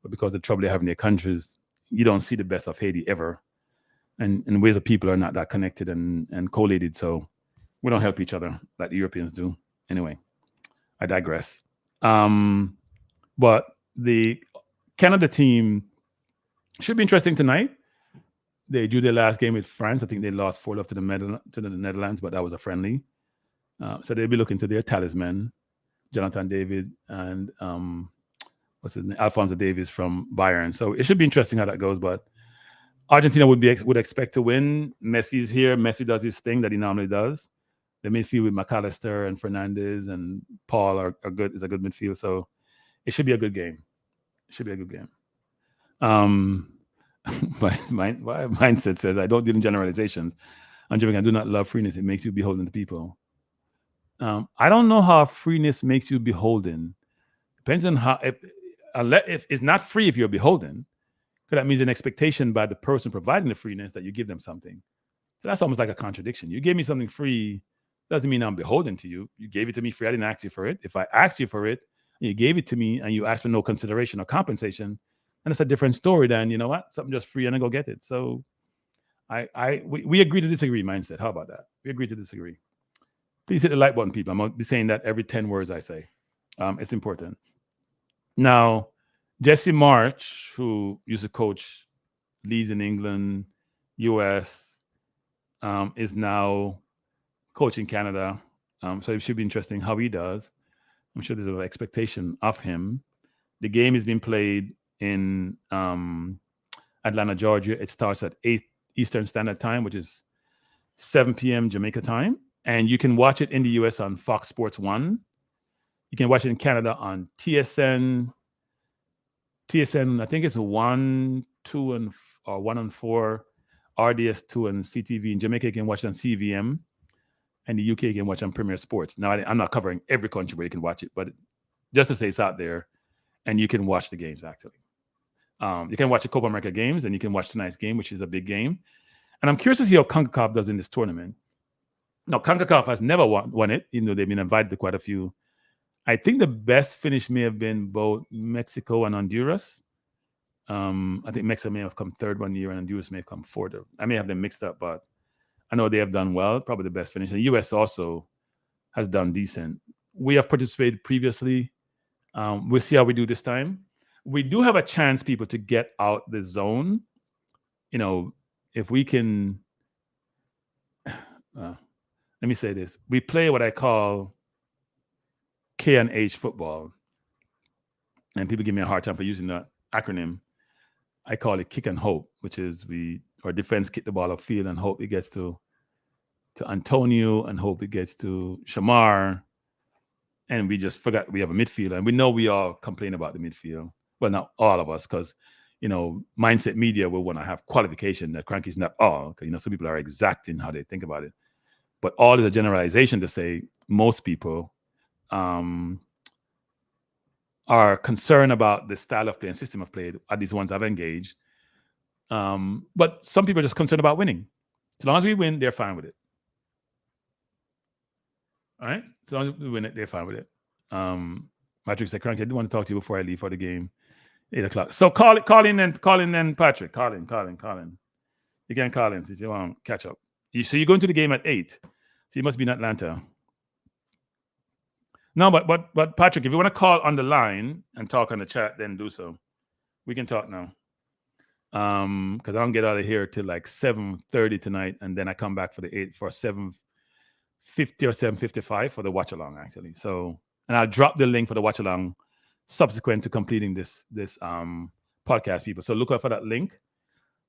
But because of the trouble they have in their countries, you don't see the best of Haiti ever. And ways of people are not that connected and collated. So we don't help each other like the Europeans do. Anyway, I digress. But the Canada team should be interesting tonight. They drew their last game with France. I think they lost 4-0 to the Netherlands, but that was a friendly. So they'll be looking to their talisman, Jonathan David and what's his name, Alphonso Davies from Bayern. So it should be interesting how that goes. But Argentina would expect to win. Messi's here. Messi does his thing that he normally does. The midfield with McAllister and Fernandez and Paul are good. Is a good midfield. So it should be a good game. My mindset says I don't deal in generalizations. And Jamaica, I do not love freeness. It makes you beholden to people. I don't know how freeness makes you beholden. Depends on how. If it's not free, if you're beholden, because that means an expectation by the person providing the freeness that you give them something. So that's almost like a contradiction. You gave me something free, doesn't mean I'm beholden to you. You gave it to me free. I didn't ask you for it. If I asked you for it, and you gave it to me, and you asked for no consideration or compensation, and it's a different story than, you know what, something just free and I go get it. So we agree to disagree mindset. How about that? We agree to disagree. Please hit the like button, people. I'm going to be saying that every 10 words I say. It's important. Now, Jesse March, who used to coach Leeds in England, US, is now coaching Canada. So it should be interesting how he does. I'm sure there's an expectation of him. The game is being played in Atlanta, Georgia. It starts at 8 Eastern Standard Time, which is 7 p.m. Jamaica time. And you can watch it in the US on Fox Sports 1. You can watch it in Canada on TSN. I think it's 1, 2, or 1 and 4, RDS2 and CTV. In Jamaica, you can watch it on CVM. And the UK, you can watch on Premier Sports. Now, I'm not covering every country where you can watch it, but just to say it's out there, and you can watch the games, actually. You can watch the COPA America games, and you can watch tonight's game, which is a big game. And I'm curious to see how CONCACAF does in this tournament. Now, CONCACAF has never won it, even though they've been invited to quite a few. I think the best finish may have been both Mexico and Honduras. I think Mexico may have come third one year, and Honduras may have come fourth. I may have them mixed up, but I know they have done well, probably the best finish. And the U.S. also has done decent. We have participated previously. We'll see how we do this time. We do have a chance, people, to get out the zone. You know, if we can, let me say this. We play what I call K&H football. and people give me a hard time for using that acronym. I call it kick and hope, which is our defense kick the ball upfield and hope it gets to Antonio and hope it gets to Shamar. And we just forgot we have a midfielder. And we know we all complain about the midfield. Well, not all of us, because, mindset media will want to have qualification that Kranky's not all. Some people are exact in how they think about it. But all is a generalization to say most people are concerned about the style of play and system of play at these ones I've engaged. But some people are just concerned about winning. As long as we win, they're fine with it. All right? As long as we win it, they're fine with it. Patrick said, Kranky, I do want to talk to you before I leave for the game. 8 o'clock. So call in then, Patrick. Call in. You can call in since you want to catch up. So you're going to the game at 8. So you must be in Atlanta. No, but Patrick, if you want to call on the line and talk on the chat, then do so. We can talk now. Because I don't get out of here till like 7:30 tonight, and then I come back for 7:50 or 7:55 for the watch along, actually. So, and I'll drop the link for the watch along subsequent to completing this podcast, people. So look out for that link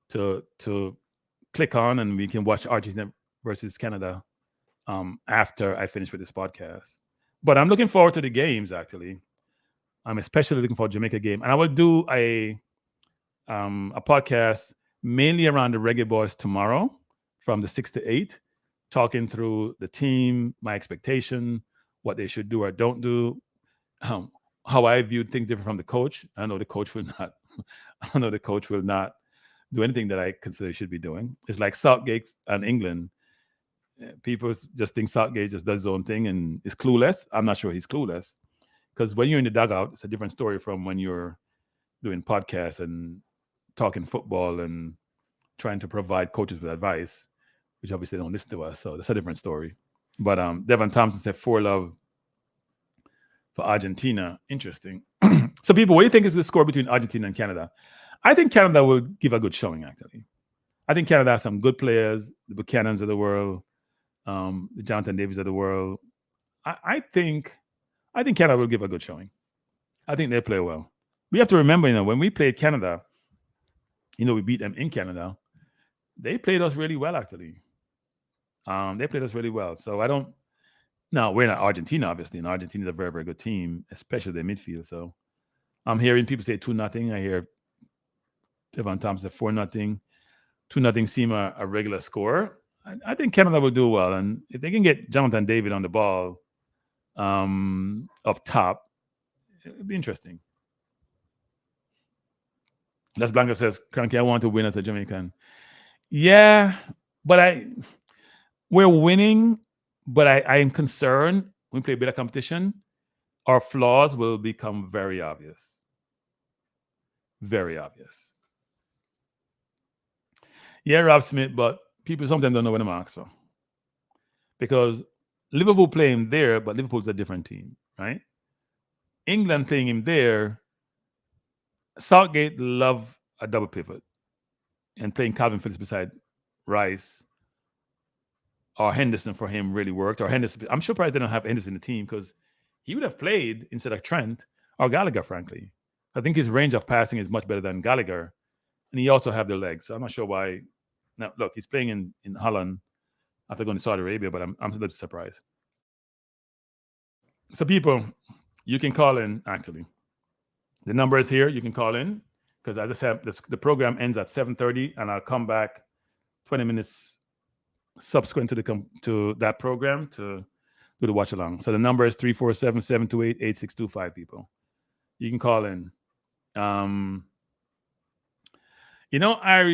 to click on, and we can watch Argentina versus Canada after I finish with this podcast. But I'm looking forward to the games, actually. I'm especially looking for a Jamaica game. And I will do a podcast mainly around the Reggae Boyz tomorrow from the 6 to 8, talking through the team, my expectation, what they should do or don't do, how I viewed things different from the coach. I know the coach will not do anything that I consider he should be doing. It's like Southgate and England. People just think Southgate just does his own thing and is clueless. I'm not sure he's clueless, because when you're in the dugout, it's a different story from when you're doing podcasts and talking football and trying to provide coaches with advice, which obviously don't listen to us. So that's a different story. But Devon Thompson said 4-love for Argentina. Interesting. So people, what do you think is the score between Argentina and Canada? I think Canada will give a good showing, actually. I think Canada has some good players, the Buchanans of the world, the Jonathan Davies of the world. I think Canada will give a good showing. I think they play well. We have to remember, when we played Canada, we beat them in Canada. They played us really well, actually. They played us really well. So now we're not Argentina, obviously, and Argentina is a very, very good team, especially their midfield. So I'm hearing people say 2-0. I hear Devon Thompson 4-0. 2-0 seem a regular score. I think Canada will do well. And if they can get Jonathan David on the ball up top, it'll be interesting. Les Blanco says, Kranky, I want to win as a Jamaican. Yeah, but we're winning, but I am concerned when we play better competition, our flaws will become very obvious. Very obvious. Yeah, Rob Smith, but people sometimes don't know what I'm asking for. Because Liverpool play him there, but Liverpool's a different team, right? England playing him there, Southgate love a double pivot, and playing Calvin Phillips beside Rice or Henderson for him really worked. Or Henderson, I'm surprised they don't have Henderson in the team, because he would have played instead of Trent or Gallagher, frankly. I think his range of passing is much better than Gallagher, and he also have the legs. So I'm not sure why. Now, look, he's playing in Holland after going to Saudi Arabia, but I'm a little surprised. So people, you can call in, actually. The number is here. You can call in, because as I said, the program ends at 7:30, and I'll come back 20 minutes subsequent to that program to do the watch along. So the number is 347-728-8625, people. You can call in. Ari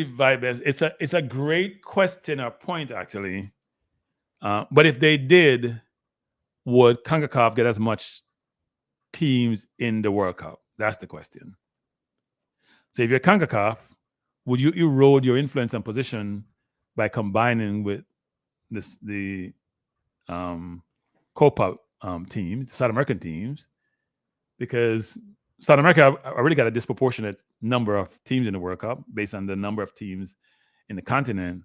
Vibes, it's a great question or point, actually. But if they did, would CONCACAF get as much teams in the World Cup? That's the question. So if you're CONCACAF, would you erode your influence and position by combining with the COPA teams, South American teams? Because South America already got a disproportionate number of teams in the World Cup based on the number of teams in the continent.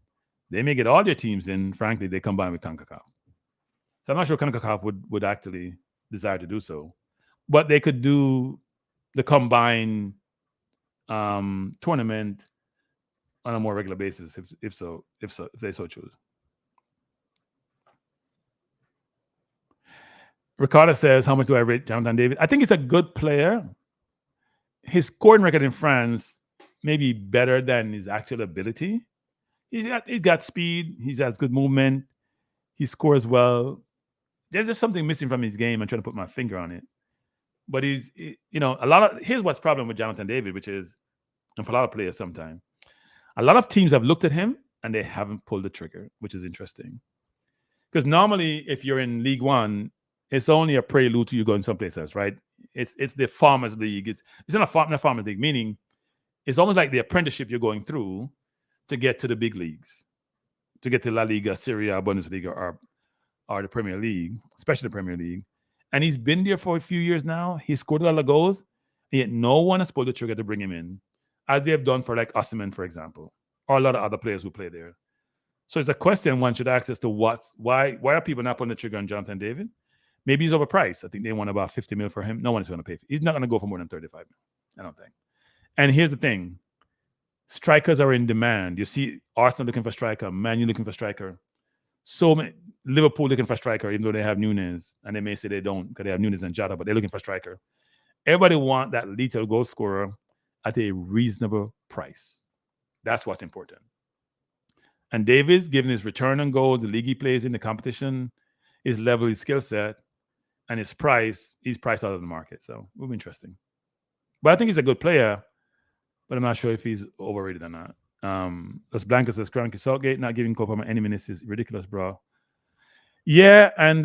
They may get all their teams in. Frankly, they combine with CONCACAF. So I'm not sure CONCACAF would actually desire to do so. But they could do the combined tournament on a more regular basis, if they so choose. Ricardo says, "How much do I rate Jonathan David? I think he's a good player. His scoring record in France may be better than his actual ability. He's got speed. He has good movement. He scores well. There's just something missing from his game. I'm trying to put my finger on it. But a lot of here's what's problem with Jonathan David, which is, and for a lot of players, sometimes a lot of teams have looked at him and they haven't pulled the trigger, which is interesting. Because normally, if you're in League One, it's only a prelude to you going someplace else, right? It's the farmers league. It's not a farmers league, meaning it's almost like the apprenticeship you're going through to get to the big leagues, to get to La Liga, Serie A, Bundesliga, or the Premier League, especially the Premier League. And he's been there for a few years now. He scored a lot of goals, and yet no one has pulled the trigger to bring him in, as they have done for like Osimhen, for example, or a lot of other players who play there. So it's a question one should ask as to why are people not pulling the trigger on Jonathan David? Maybe he's overpriced. I think they want about 50 mil for him. No one is going to pay. He's not going to go for more than 35 mil, I don't think. And here's the thing. Strikers are in demand. You see Arsenal looking for striker, Man U looking for striker. So many, Liverpool looking for striker, even though they have Nunes. And they may say they don't because they have Nunes and Jota, but they're looking for striker. Everybody want that lethal goal scorer at a reasonable price. That's what's important. And David's, given his return on goals, the league he plays in, the competition, his level, his skill set, and his price, he's priced out of the market. So it will be interesting. But I think he's a good player, but I'm not sure if he's overrated or not. Los Blancos says, Kranky, Southgate not giving Copa any minutes is ridiculous, bro. Yeah, and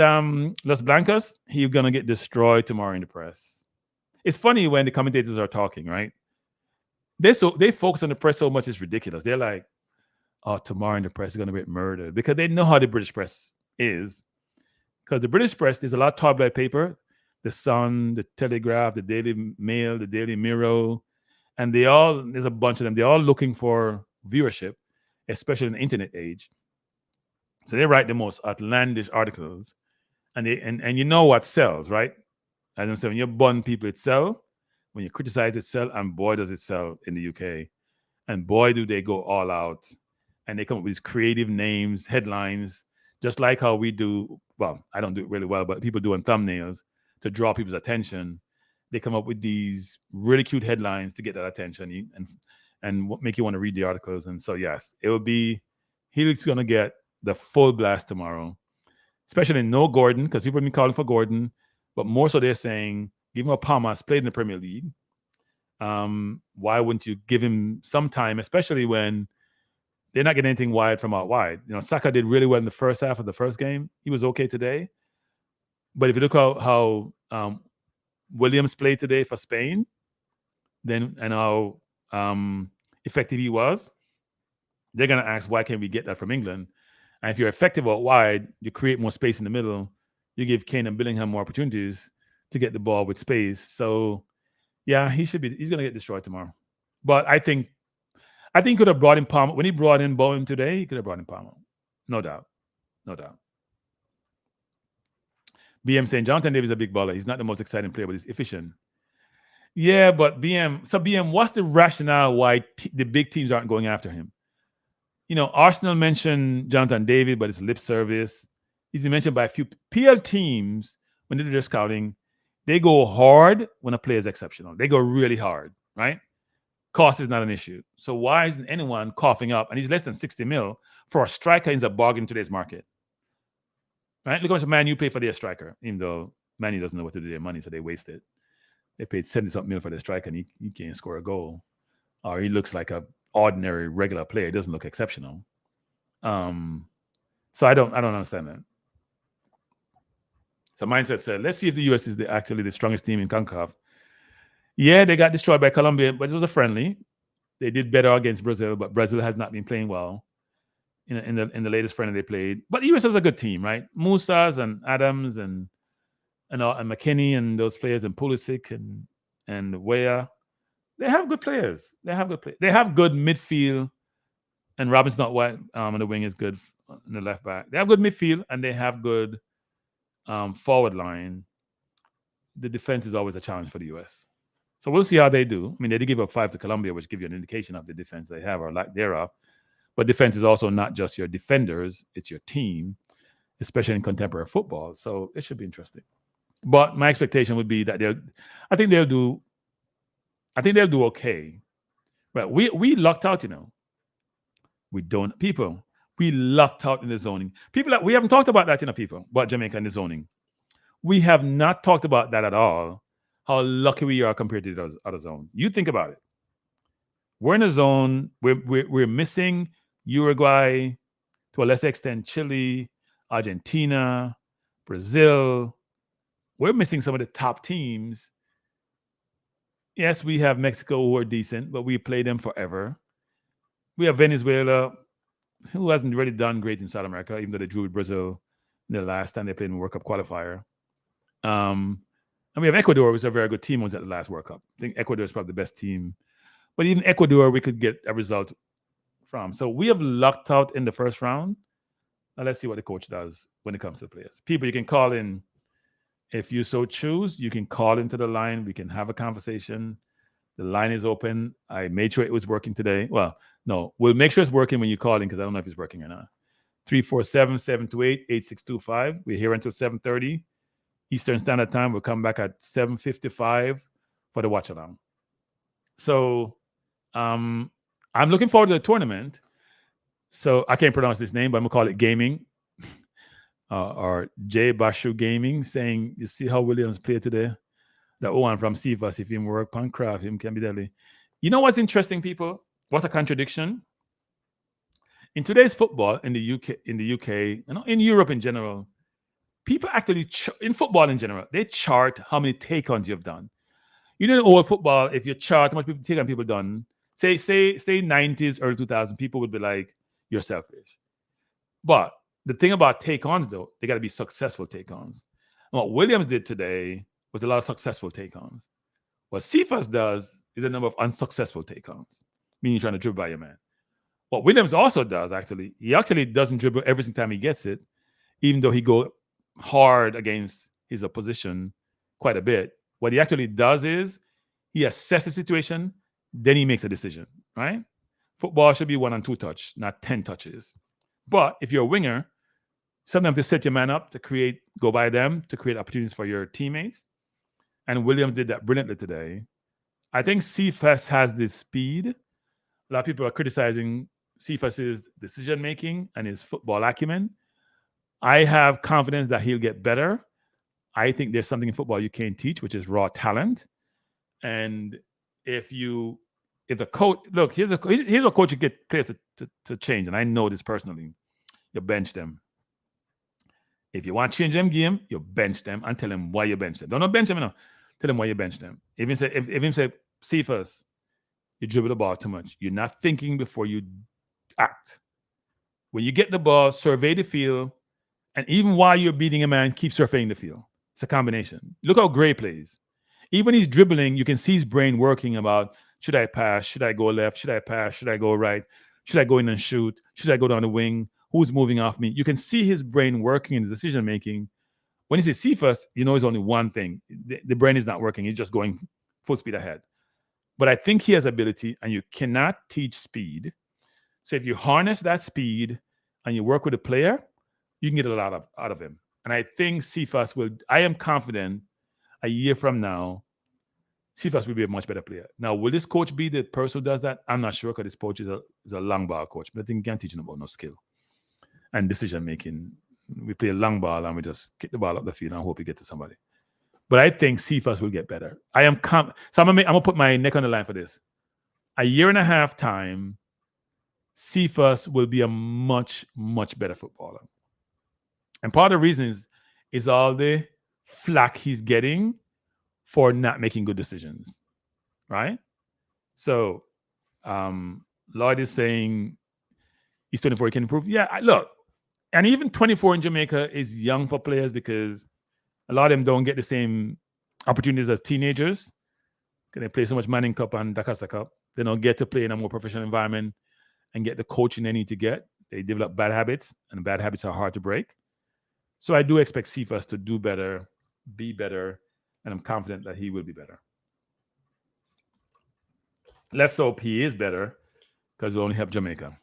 Los Blancos, he's going to get destroyed tomorrow in the press. It's funny when the commentators are talking, right? They focus on the press so much, it's ridiculous. They're like, oh, tomorrow in the press is going to get murdered, because they know how the British press is. Because the British press, there's a lot of tabloid paper, the Sun, the Telegraph, the Daily Mail, the Daily Mirror, and there's a bunch of them. They're all looking for viewership, especially in the internet age. So they write the most outlandish articles, and you know what sells, right? As I'm saying, when you bun people, it sell. When you criticize, it sell, and boy, does it sell in the UK. And boy, do they go all out. And they come up with these creative names, headlines, just like how we do. Well, I don't do it really well, but people do on thumbnails to draw people's attention. They come up with these really cute headlines to get that attention and make you want to read the articles. And so, yes, it will be, Helix going to get the full blast tomorrow, especially no Gordon, because people have been calling for Gordon, but more so they're saying, give him a Palmas, played in the Premier League. Why wouldn't you give him some time, especially when they're not getting anything wide from out wide? You know, Saka did really well in the first half of the first game. He was okay today. But if you look how Williams played today for Spain, then and how effective he was, they're going to ask, why can't we get that from England? And if you're effective out wide, you create more space in the middle. You give Kane and Bellingham more opportunities to get the ball with space. So, yeah, he's going to get destroyed tomorrow. But I think he could have brought in Palmer. When he brought in Bowen today, he could have brought in Palmer. No doubt. No doubt. BM saying, Jonathan Davis is a big baller. He's not the most exciting player, but he's efficient. Yeah, but BM, what's the rationale why the big teams aren't going after him? You know, Arsenal mentioned Jonathan David, but it's lip service. He's been mentioned by a few PL teams when they do their scouting. They go hard when a player is exceptional. They go really hard, right? Cost is not an issue. So why isn't anyone coughing up? And he's less than 60 mil for a striker in a bargain in today's market. Right? Look how much Man U pay for their striker, even though Man U doesn't know what to do with their money, so they waste it. They paid 70-something mil for their striker, and he can't score a goal. Or he looks like a ordinary, regular player. He doesn't look exceptional. So I don't understand that. So Mindset said, let's see if the U.S. is actually the strongest team in CONCACAF. Yeah, they got destroyed by Colombia, but it was a friendly. They did better against Brazil, but Brazil has not been playing well in the latest friendly they played. But the U.S. was a good team, right? Musas and Adams and McKinney and those players and Pulisic and Weah. They have good players. They have good midfield, and Robinson not white on the wing is good on the left back. They have good midfield and they have good forward line. The defense is always a challenge for the U.S. So we'll see how they do. I mean, they did give up 5 to Colombia, which give you an indication of the defense they have or lack thereof. But defense is also not just your defenders; it's your team, especially in contemporary football. So it should be interesting. But my expectation would be that I think they'll do. I think they'll do okay. But we lucked out, We don't people. We lucked out in the zoning. People we haven't talked about that, people, but Jamaica and the zoning. We have not talked about that at all. How lucky we are compared to the other zone. You think about it. We're in a zone. We're missing Uruguay, to a lesser extent Chile, Argentina, Brazil. We're missing some of the top teams. Yes, we have Mexico who are decent, but we play them forever. We have Venezuela, who hasn't really done great in South America, even though they drew with Brazil the last time they played in the World Cup qualifier. And we have Ecuador, which is a very good team, was at the last World Cup. I think Ecuador is probably the best team. But even Ecuador, we could get a result from. So we have lucked out in the first round. Now let's see what the coach does when it comes to the players. People, you can call in. If you so choose, you can call into the line. We can have a conversation. The line is open. I made sure it was working today. Well, no, we'll make sure it's working when you call in because I don't know if it's working or not. 347-728-8625. We're here until 7:30 Eastern Standard Time. We'll come back at 7:55 for the watch along. So I'm looking forward to the tournament. So I can't pronounce this name, but I'm going to call it gaming. Or J Bashu Gaming saying, you see how Williams played today? That one from CFAS, if him work on craft, him can be deadly. You know what's interesting, people? What's a contradiction? In today's football in the UK, in Europe in general, people actually, in football in general, they chart how many take-ons you've done. In old football, if you chart how much take-on people done, say 90s, early 2000s, people would be like, you're selfish. But the thing about take-ons, though, they got to be successful take-ons. And what Williams did today was a lot of successful take-ons. What CFAS does is a number of unsuccessful take-ons, meaning you're trying to dribble by your man. What Williams also does, he actually doesn't dribble every single time he gets it, even though he go hard against his opposition quite a bit. What he actually does is he assesses the situation, then he makes a decision, right? Football should be 1 and 2 touch, not 10 touches. But if you're a winger, sometimes to set your man up to go by them, to create opportunities for your teammates. And Williams did that brilliantly today. I think CFAS has this speed. A lot of people are criticizing CFAS's decision-making and his football acumen. I have confidence that he'll get better. I think there's something in football you can't teach, which is raw talent. And if the coach, look, here's a coach you get players to change, and I know this personally. You bench them. If you want to change them game, you bench them and tell them why you bench them. Don't not bench them, Tell them why you bench them. If him say, see first, you dribble the ball too much. You're not thinking before you act. When you get the ball, survey the field, and even while you're beating a man, keep surveying the field. It's a combination. Look how Gray plays. Even when he's dribbling, you can see his brain working about, should I pass? Should I go left? Should I pass? Should I go right? Should I go in and shoot? Should I go down the wing? Who's moving off me? You can see his brain working in the decision-making. When you say CFAS, it's only one thing. The brain is not working. It's just going full speed ahead. But I think he has ability, and you cannot teach speed. So if you harness that speed and you work with a player, you can get a lot out of him. And I think CFAS I am confident a year from now, CFAS will be a much better player. Now, will this coach be the person who does that? I'm not sure because this coach is a long ball coach, but I think he can't teach him about no skill and decision making. We play a long ball and we just kick the ball up the field and hope we get to somebody. But I think CFAS will get better. So I'm gonna put my neck on the line for this. A year and a half time, CFAS will be a much, much better footballer. And part of the reason is all the flack he's getting for not making good decisions, right? So Lloyd is saying he's 24, he can improve. Yeah, look, and even 24 in Jamaica is young for players because a lot of them don't get the same opportunities as teenagers because they play so much Manning Cup and Dakasa Cup. They don't get to play in a more professional environment and get the coaching they need to get. They develop bad habits, and bad habits are hard to break. So I do expect CFAS to do better, be better, and I'm confident that he will be better. Let's hope he is better because we only have Jamaica.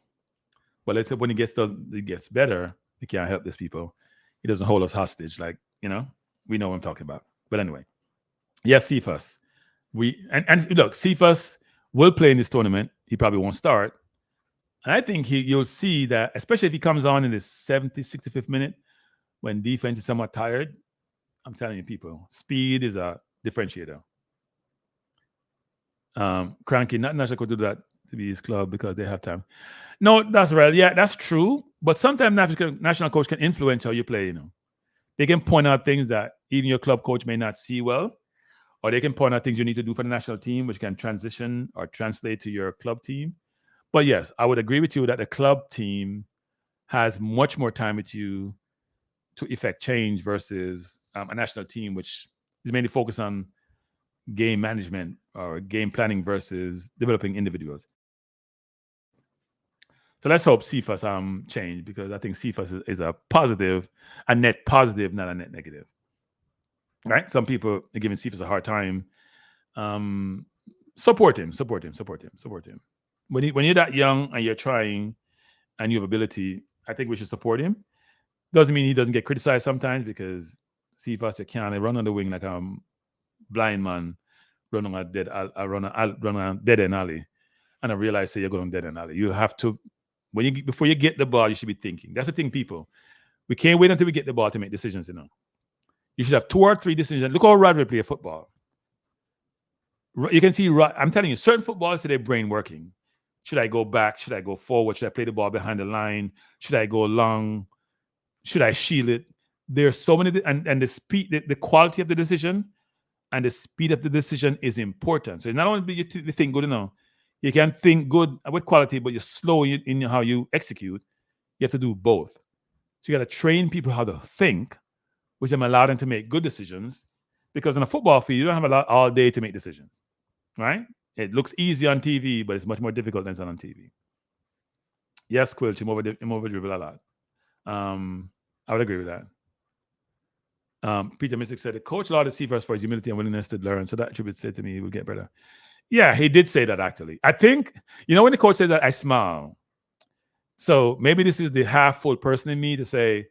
But let's say when he gets better, he can't help these people. He doesn't hold us hostage. Like, we know what I'm talking about. But anyway, yes, Cephas. And look, Cephas will play in this tournament. He probably won't start. And I think you'll see that, especially if he comes on in the 70th, 65th minute when defense is somewhat tired. I'm telling you, people, speed is a differentiator. Kranky, not sure could do that to be his club because they have time. No, that's right. Yeah, that's true. But sometimes national coach can influence how you play. They can point out things that even your club coach may not see well, or they can point out things you need to do for the national team, which can transition or translate to your club team. But yes, I would agree with you that the club team has much more time with you to effect change versus a national team, which is mainly focused on game management or game planning versus developing individuals. So let's hope Cephas change, because I think Cephas is a positive, a net positive, not a net negative. Right? Some people are giving Cephas a hard time. Support him. When you're that young and you're trying and you have ability, I think we should support him. Doesn't mean he doesn't get criticized sometimes, because Cephas can't run on the wing like a blind man run on a dead end alley. And I realize, say, you're going dead end alley. You have to, before you get the ball, you should be thinking. That's the thing, people. We can't wait until we get the ball to make decisions. You should have 2 or 3 decisions. Look how Rodri play football. You can see, I'm telling you, certain footballers see their brain working. Should I go back? Should I go forward? Should I play the ball behind the line? Should I go long? Should I shield it? There's so many, and the speed, the quality of the decision and the speed of the decision is important. So it's not only you think good enough. You can think good with quality, but you're slow in how you execute. You have to do both. So you got to train people how to think, which allow them to make good decisions. Because in a football field, you don't have a lot all day to make decisions, right? It looks easy on TV, but it's much more difficult than it's on TV. Yes, Quilch, him over dribble a lot. I would agree with that. Peter Mystic said, the coach lauded Cephas for his humility and willingness to learn. So that attribute said to me, he will get better. Yeah, he did say that, actually. I think, when the coach said that, I smile. So maybe this is the half-full person in me to say,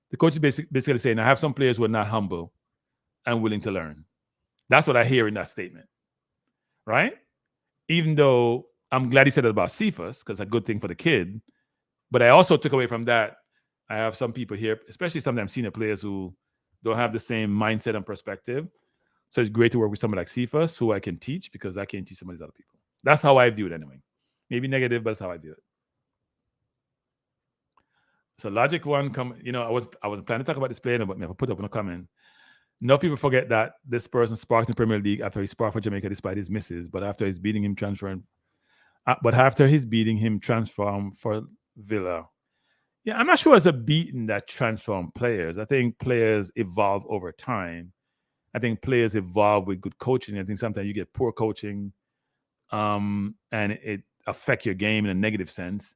the coach is basically saying, I have some players who are not humble and willing to learn. That's what I hear in that statement, right? Even though I'm glad he said it about Cephas, because it's a good thing for the kid. But I also took away from that, I have some people here, especially sometimes senior players, who don't have the same mindset and perspective. So it's great to work with someone like Cephas, who I can teach, because I can't teach some of these other people. That's how I view it anyway. Maybe negative, but that's how I view it. So logic one, I wasn't planning to talk about this player, but I put up in a comment. No people forget that this person sparked in the Premier League after he sparked for Jamaica despite his misses, but after he's beating him transferring for Villa. Yeah, I'm not sure it's a beating that transform players. I think players evolve over time. I think players evolve with good coaching. I think sometimes you get poor coaching, and it affects your game in a negative sense.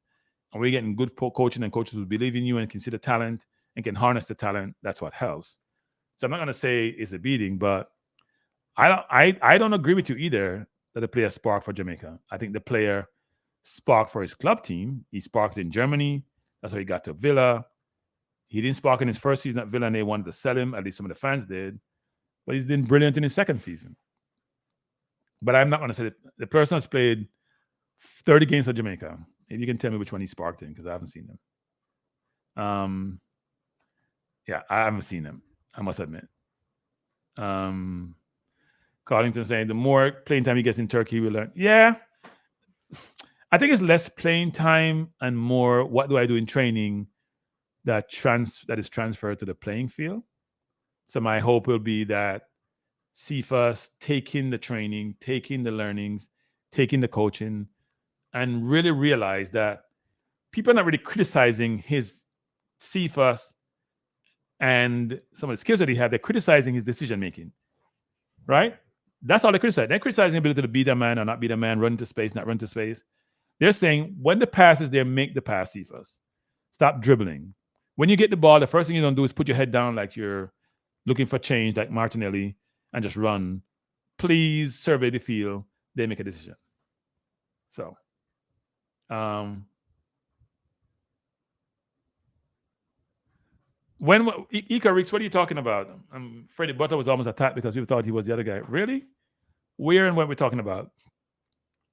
And we're getting good coaching and coaches who believe in you and can see the talent and can harness the talent. That's what helps. So I'm not going to say it's a beating, but I don't agree with you either that the player sparked for Jamaica. I think the player sparked for his club team. He sparked in Germany. That's how he got to Villa. He didn't spark in his first season at Villa, and they wanted to sell him. At least some of the fans did. But he's been brilliant in his second season. But I'm not going to say that the person has played 30 games for Jamaica. Maybe you can tell me which one he sparked in, because I haven't seen them. Yeah, I haven't seen them, I must admit. Carlington saying the more playing time he gets in Turkey, we'll learn. Yeah. I think it's less playing time and more what do I do in training that is transferred to the playing field. So my hope will be that Cephas taking the training, taking the learnings, taking the coaching, and really realize that people are not really criticizing his Cephas and some of the skills that he had. They're criticizing his decision making, right? That's all they criticize. They're criticizing the ability to beat a man or not beat a man, run into space, not run into space. They're saying when the pass is there, make the pass, Cephas. Stop dribbling. When you get the ball, the first thing you don't do is put your head down like you're looking for change, like Martinelli, and just run. Please survey the field. They make a decision. So, when Icarix, what are you talking about? Freddie Butler was almost attacked because people thought he was the other guy. Really? Where and what we're talking about?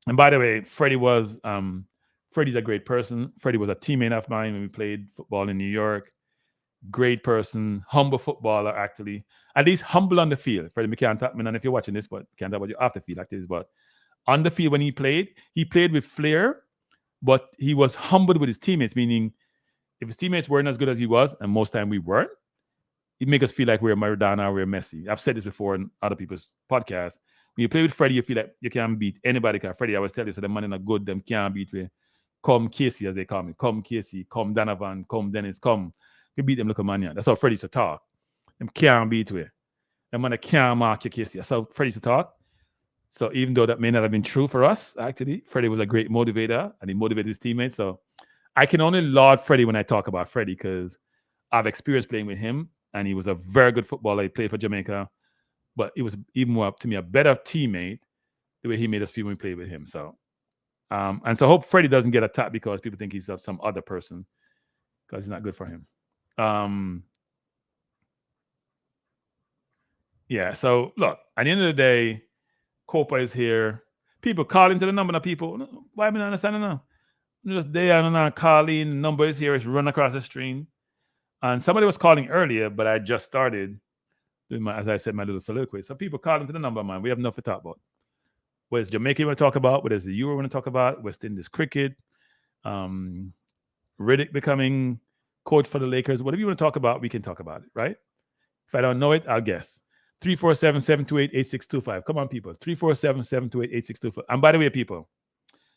And by the way, Freddie's a great person. Freddie was a teammate of mine when we played football in New York. Great person, humble footballer, actually. At least humble on the field. Freddie, can't talk, and if you're watching this, but can't talk about your off the field activities. But on the field when he played with flair, but he was humbled with his teammates, meaning if his teammates weren't as good as he was, and most time we weren't, it make us feel like we're Maradona or we're Messi. I've said this before in other people's podcasts. When you play with Freddie, you feel like you can't beat anybody. Because Freddie, I always tell you, so the money not good, them can't beat me. Come Casey, as they call me. Come Casey, come Donovan, come Dennis, come. We beat them local man. That's how Freddie used to talk. Them can't beat me. Them man can't mark your Casey. That's how Freddie used to talk. So even though that may not have been true for us, actually, Freddie was a great motivator and he motivated his teammates. So I can only laud Freddie when I talk about Freddie because I've experienced playing with him and he was a very good footballer. He played for Jamaica, but he was even more, to me, a better teammate the way he made us feel when we played with him. So, and so I hope Freddie doesn't get attacked because people think he's of some other person because it's not good for him. Yeah, so look, at the end of the day, COPA is here. People call into the number of people. Why am I not understanding now? Just there and not calling. Number is here. It's run across the stream. And somebody was calling earlier, but I just started doing my, as I said, my little soliloquy. So people call into the number, man. We have enough to talk about. Whether it's Jamaica you want to talk about, whether it's the Euro want to talk about, West Indies cricket, Riddick becoming coach for the Lakers, whatever you want to talk about, we can talk about it, right? If I don't know it, I'll guess. 347-728-8625. Come on, people. 347-728-8625. And by the way, people,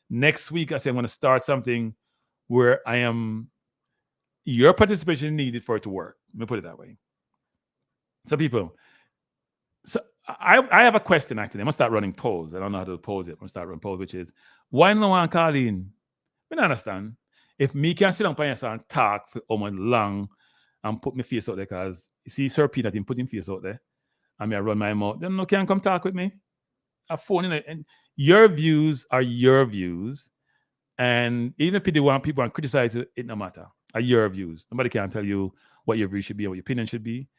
next week, I say I'm going to start something where I am, your participation needed for it to work. Let me put it that way. So people, so I have a question actually. I'm going to start running polls. I don't know how to pose it. I'm going to start running polls, which is, why no one call in? I don't understand. If me can sit down by yourself and talk for almost long and put my face out there, because you see Sir Peter didn't put his face out there, and me I run my mouth, then no can come talk with me. A phone in it. And your views are your views. And even if people want to criticize it, it no matter. Are your views. Nobody can tell you what your view should be or what your opinion should be.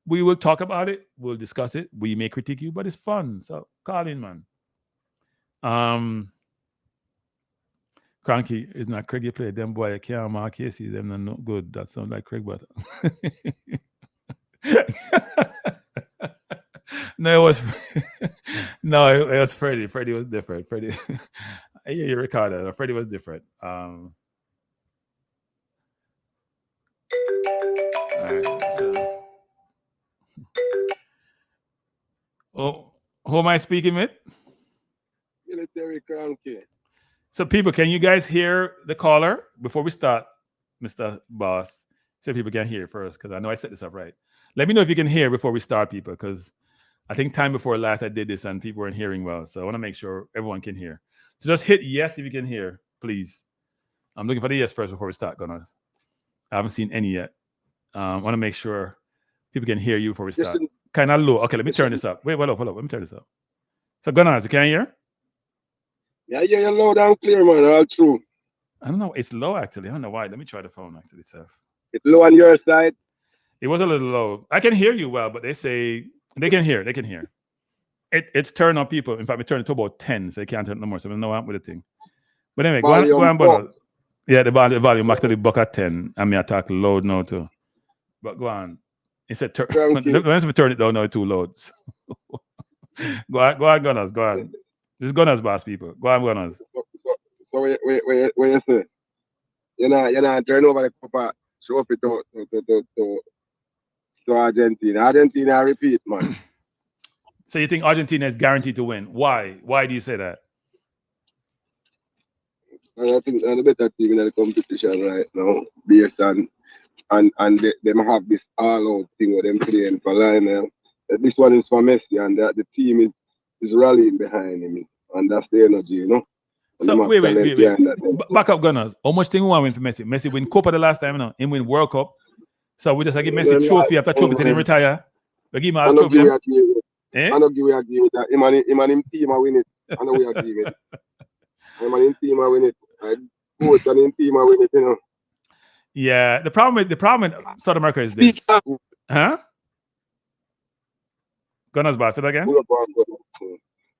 We will talk about it. We'll discuss it. We may critique you, but it's fun. So call in, man. Kranky is not Craig you play. Them boy, I can't mark Casey. Them are not good. That sounds like Craig, but no, it was it was Freddie. Freddie was different. Freddie, yeah, you record that. Freddie was different. All right, so, who am I speaking with? Military Kranky. So, people, can you guys hear the caller before we start, Mr. Boss? So people can hear first, because I know I set this up right. Let me know if you can hear before we start, people, because I think time before last I did this and people weren't hearing well. So I want to make sure everyone can hear. So just hit yes if you can hear, please. I'm looking for the yes first before we start, Gunners. I haven't seen any yet. I want to make sure people can hear you before we start. Kind of low. Okay, let me turn this up. Wait, hold up. Let me turn this up. So Gunners, you can hear? Yeah, you're loud and clear, man. All true. I don't know. It's low, actually. I don't know why. Let me try the phone, actually, itself. It's low on your side? It was a little low. I can hear you well, but they say they can hear. They can hear. It's turned on people. In fact, we turned it to about 10, so they can't turn it no more. So I don't know what with the thing. But anyway, go on, brother. Yeah, the volume back to the buck at 10. I mean, I talk loud now, too. But go on. It said, once we turn it down, now it's too loud. So. Go on, Gunners. Go on. This is Gunners, boss, people. Go on, Gunners. So wait, you say? You're not turn over the COPA trophy to Argentina. Argentina repeat, man. So you think Argentina is guaranteed to win? Why? Why do you say that? I think they're the better team in the competition right now, based on them have this all-out thing with them playing for Lionel. This one is for Messi, and the team is rallying behind him, and that's the energy, you know. So wait. Back up, Gunners. How much thing we want to win for Messi? Messi win Copa the last time, you know. He win World Cup. So we just give Messi trophy after trophy till he retire. We give him a trophy. I don't give we agree with that. Him and him team are win it. I know we agree with it. I'm an in team I win it. I vote and in team I win it, you know. Yeah, the problem with South America is this. Huh? Gunna's boss, say it again?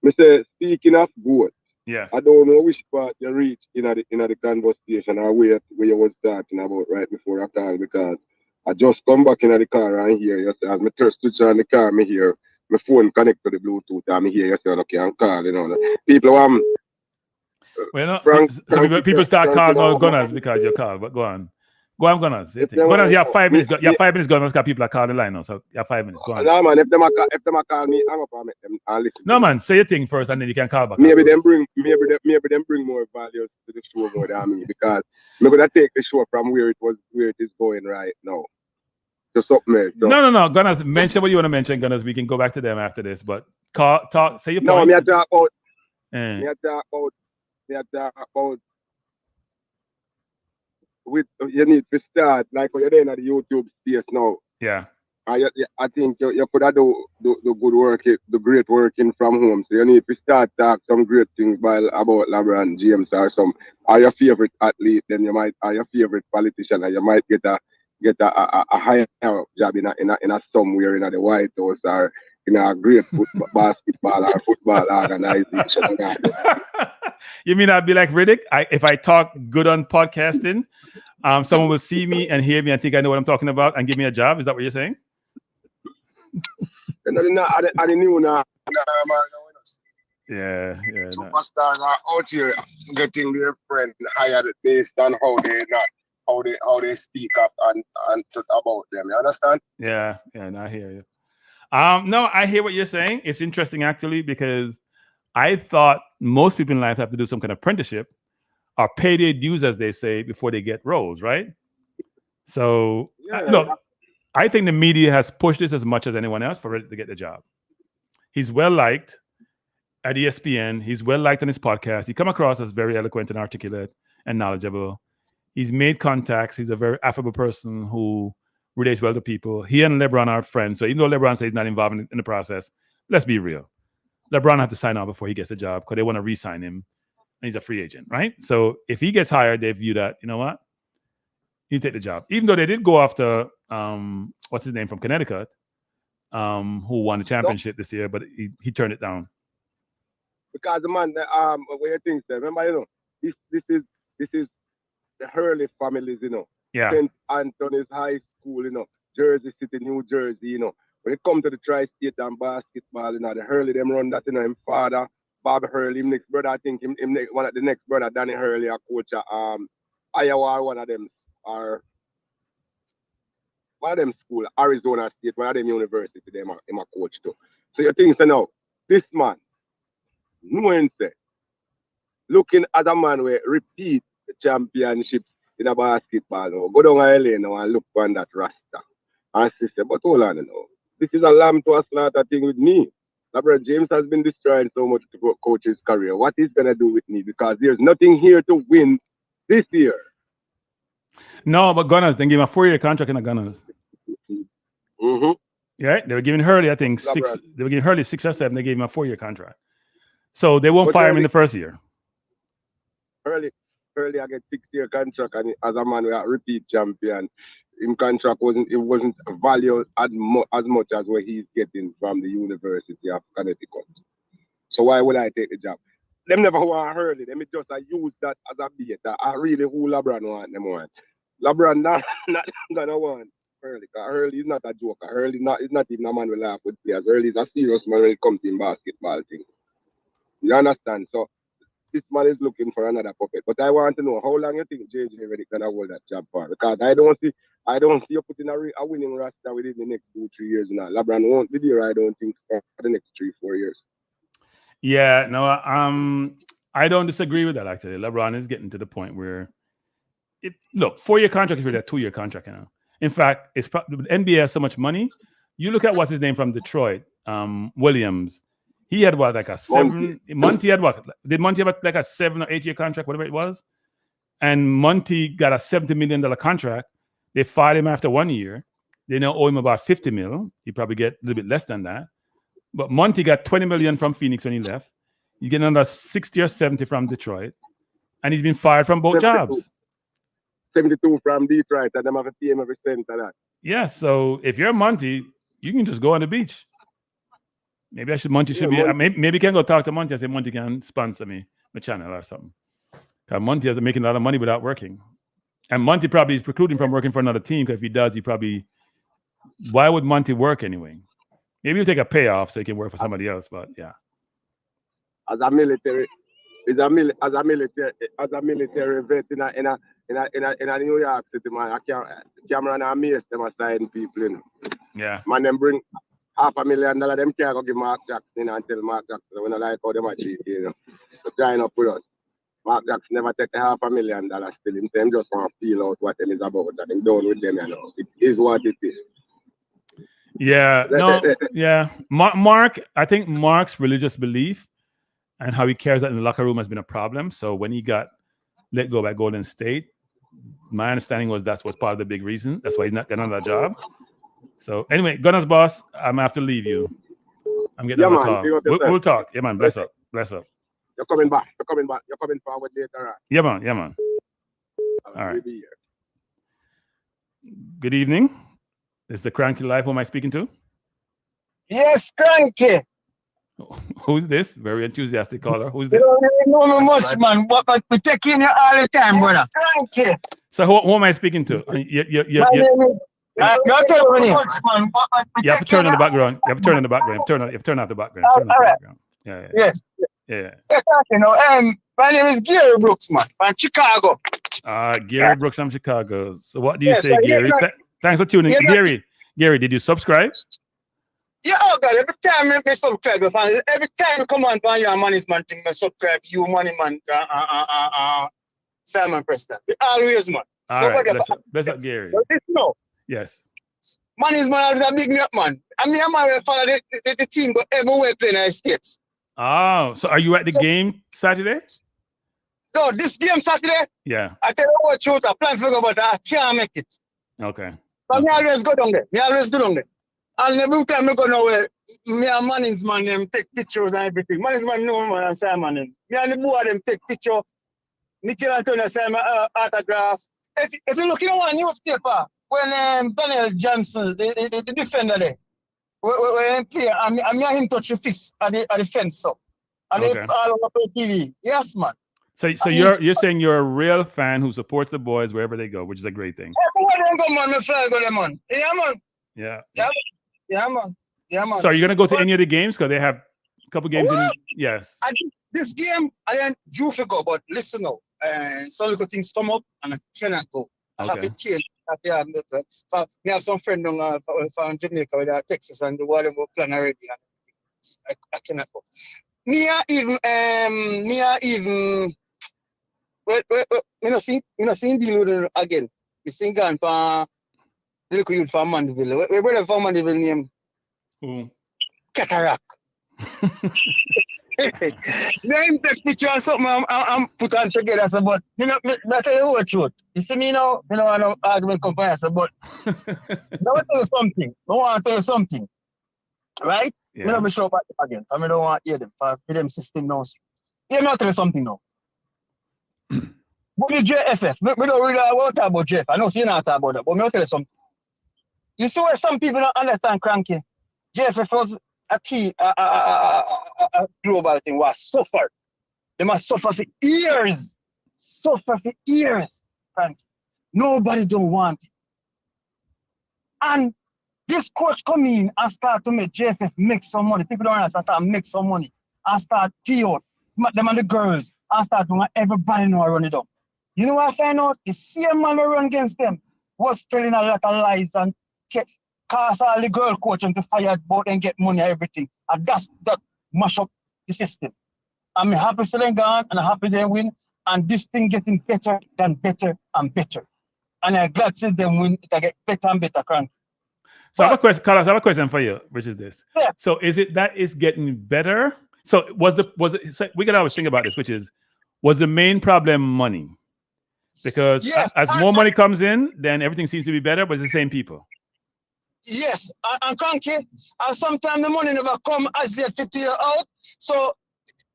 Me say, speaking of vote, Yes. I don't know which part you reach in the conversation or where you was talking about right before I call, because I just come back in the car and hear you say, as me turn switch on the car, me hear my phone connect to the Bluetooth and me hear you say, okay, I'm calling, you know. People Well, no, Kranky, people start calling Kranky, out Gunners because you call, but go on. Go on, Gunners. Gunners, you have 5 minutes. You have 5 minutes, Gunners, because people are calling the line now. So you have 5 minutes. Go on. No, man, if them a call me, I'm gonna make them and listen. No, man, say your thing first and then you can call back. Maybe them bring more value to the show more than me, because I'm gonna take the show from where it is going right now. To something else. So. No. Gunners, mention what you want to mention, Gunners. We can go back to them after this. But say your point. No, me talk about with you need to start like you're doing at the YouTube space now. Yeah. I think you could have do the good work, the great working from home. So you need to start talk some great things about LeBron James or some. Are your favorite athlete? Then you might are your favorite politician, and you might get a higher job in a somewhere in the White House or in a great basketball or football organization. You mean I'd be like Riddick? If I talk good on podcasting, someone will see me and hear me and think I know what I'm talking about and give me a job? Is that what you're saying? I didn't know now. Yeah. Superstars are out here getting their friend hired based on how they speak up and about them. You understand? Yeah, I hear you. No, I hear what you're saying. It's interesting actually, because I thought most people in life have to do some kind of apprenticeship or pay their dues, as they say, before they get roles, right? So look, I think the media has pushed this as much as anyone else for Riddick to get the job. He's well liked at ESPN. He's well liked on his podcast. He come across as very eloquent and articulate and knowledgeable. He's made contacts. He's a very affable person who relates well to people. He and LeBron are friends. So even though LeBron says he's not involved in the process, let's be real. LeBron has to sign off before he gets a job because they want to re-sign him. And he's a free agent, right? So if he gets hired, they view that, you know what? You take the job. Even though they did go after, what's his name from Connecticut, who won the championship this year, but he turned it down. Because the man, what you think, remember, you know, this is the Hurley families, you know. Yeah. St. Anthony's High School, you know, Jersey City, New Jersey, you know. When it comes to the tri-state and basketball, you know, the Hurley, them run that, you know, him father, Bob Hurley, him next brother, I think him one of the next brother, Danny Hurley, a coach at Iowa, one of them school, Arizona State, one of them university, them him a coach too. So you think, so now, this man, knowing say, looking at a man where repeat the championship in a basketball now, go down to LA now and look on that roster. And she said, but hold on now, this is a lamb to a slaughter thing with me. LeBron James has been destroying so much to coach his career. What he's going to do with me? Because there's nothing here to win this year. No, but Gunners, they give him a 4-year contract in the Gunners. Mm-hmm. Yeah, they were giving Hurley, I think, six. They were giving Hurley 6 or 7. They gave him a 4-year contract. So they won't fire him in the first year. Hurley, I get 6-year contract, and as a man, we are repeat champion. In contract wasn't valued as much as what he's getting from the University of Connecticut. So why would I take the job? Them never want Hurley. Them just use that as a beta. I really who LeBron want. LeBron not gonna want Hurley. Because Hurley is not a joker. Hurley is not even a man we laugh with players. Hurley is a serious man when it comes to basketball thing. You understand? So this man is looking for another puppet. But I want to know how long you think JJ Redick gonna hold that job for? Because I don't see you putting a winning roster within the next 2-3 years now. LeBron won't be there, I don't think, for the next 3-4 years. Yeah, no, I don't disagree with that actually. LeBron is getting to the point where 4-year contract is really a 2-year contract now. In fact, the NBA has so much money. You look at what's his name from Detroit, Williams. He had what, like a 7? Monty had what? Did Monty have like a 7 or 8-year contract, whatever it was? And Monty got a $70 million contract. They fired him after 1 year. They now owe him about $50 million. He probably get a little bit less than that. But Monty got $20 million from Phoenix when he left. He's getting another 60 or 70 from Detroit. And he's been fired from both 72. jobs. 72 from Detroit, and them have to pay him every cent of that. Yeah, so if you're Monty, you can just go on the beach. Maybe Monty should be. Maybe can go talk to Monty. I say Monty can sponsor me, my channel or something. Because Monty is making a lot of money without working, and Monty probably is precluding from working for another team. Because if he does, he probably. Why would Monty work anyway? Maybe he'll take a payoff so he can work for somebody else. But yeah, as a military vet in a New York City, man, Cameron and Mace, them are signing people in. Yeah. Man, them bring $500,000, them can't go give Mark Jackson and tell Mark Jackson, we don't like how them are treated, you know. So join up with us. Mark Jackson never take $500,000 still. Him just want to feel out what them is about, that them done with them, you know. It is what it is. Yeah, yeah. Mark, I think Mark's religious belief and how he carries that in the locker room has been a problem. So when he got let go by Golden State, my understanding was that was part of the big reason. That's why he's not getting another job. So anyway, Gunna's boss, I'm gonna have to leave you. I'm getting on a call. We'll talk. Yeah, man. Bless up. You're coming back. You're coming forward later on. Yeah, man. All right. Good evening. This is the Kranky Live. Who am I speaking to? Yes, Kranky. Who's this? Very enthusiastic caller. Who's this? You don't know me much, man. But we take in you all the time, brother. Kranky. So who am I speaking to? You have to turn on the background. You have to turn on the background. You have to turn off the background. Turn off the background. Yeah. Yes. Yeah. You know, my name is Gary Brooks, man, from Chicago. Gary Brooks from Chicago. So what do you say, Gary? Thanks for tuning in. Gary, did you subscribe? Yeah, oh God, every time I subscribe, every time I come on your management thing, I subscribe you, money man, Simon Preston. Always, man. All right, bless up, Gary. No. Yes. Management is a big up, man. I mean, I'm going to follow the team, but everywhere playing in the States. Oh, so are you at the game Saturday? No, this game Saturday? Yeah. I tell you what, shoot, I plan to go, but I can't make it. Okay. But I always go down there. And every time I go nowhere, me and management them take pictures and everything. Management know man and Simon them. Me and the board them take picture. Nikhil Antonio Simon autograph. If you look in one newspaper, when Daniel Johnson, the defender there, when he play, and me and him touch the fist at the fence, so. And they all over TV. Yes, man. So you're saying you're a real fan who supports the boys wherever they go, which is a great thing. Everywhere they go, man, me fly go there, man. Yeah, man. Yeah, man. So are you gonna go to any of the games? Because they have a couple games. Yes. This game, I didn't due to go, but listen now. Some little things come up and I cannot go. I have to change. We have some friends from Jamaica with Texas and the water plan already. I cannot go. Me not seeing deal with it again. We sing gone for the little youth from Mandeville. We brother from Mandeville name. Who? Cataract. Name take picture or something I'm put on together, so but you know, I tell you what truth. You see me now, you know, I know argument come from so but I want to tell you something. Right? Yeah. Me not be sure about it again. I don't want to hear them for them system now. Hear me tell you something now. But the JFF, we don't really want to talk about JFF. I know you're not talking about that, but me tell you something. You see where some people don't understand Kranky. JFF was a global thing, was suffered. They must suffer for years. Kranky. Nobody don't want it. And this coach come in and start to make JFF make some money. People don't understand, start to make some money. And start to them and the girls. And start doing everybody know I run it up. You know what I find out? The same man who run against them was telling a lot of lies and cause all the girl coach and to fire both and get money and everything. And that mash up the system. I'm happy to them gone and I'm happy they win. And this thing getting better and better and better. And I'm glad to see them win, it get better and better, Kranky. So I have a question, Carlos, I have a question for you, which is this. Yeah. So is it that it's getting better? So so we can always think about this, which is, was the main problem money? Because as more money comes in, then everything seems to be better, but it's the same people. Yes, and Kranky, and sometimes the money never come as they fit you out. So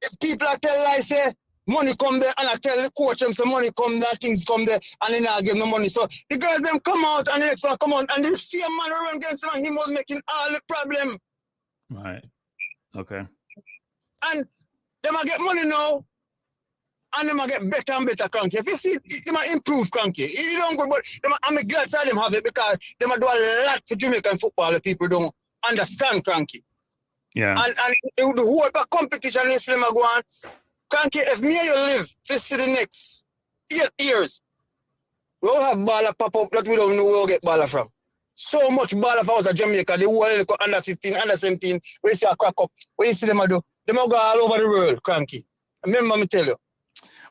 if people are telling lies, say, money come there, and I tell the coach them some money come there, things come there, and then I give them the money. So the girls them come out, and the next one come out, and the same man run against him, and he was making all the problem. Right. Okay. And them I get money now, and them I get better and better, Kranky. If you see, them I improve, Kranky. It don't good, but I'm glad that them have it because them I do a lot for Jamaican football. The people don't understand, Kranky. Yeah. And the whole competition in cinema go on. Kranky, if me and you live to see the next 8 years, we'll have baller pop up that we don't know where we'll get baller from. So much baller for us at Jamaica, the whole under 15, under 17, when you see a crack up, when you see them do, they go all over the world, Kranky. Remember me tell you.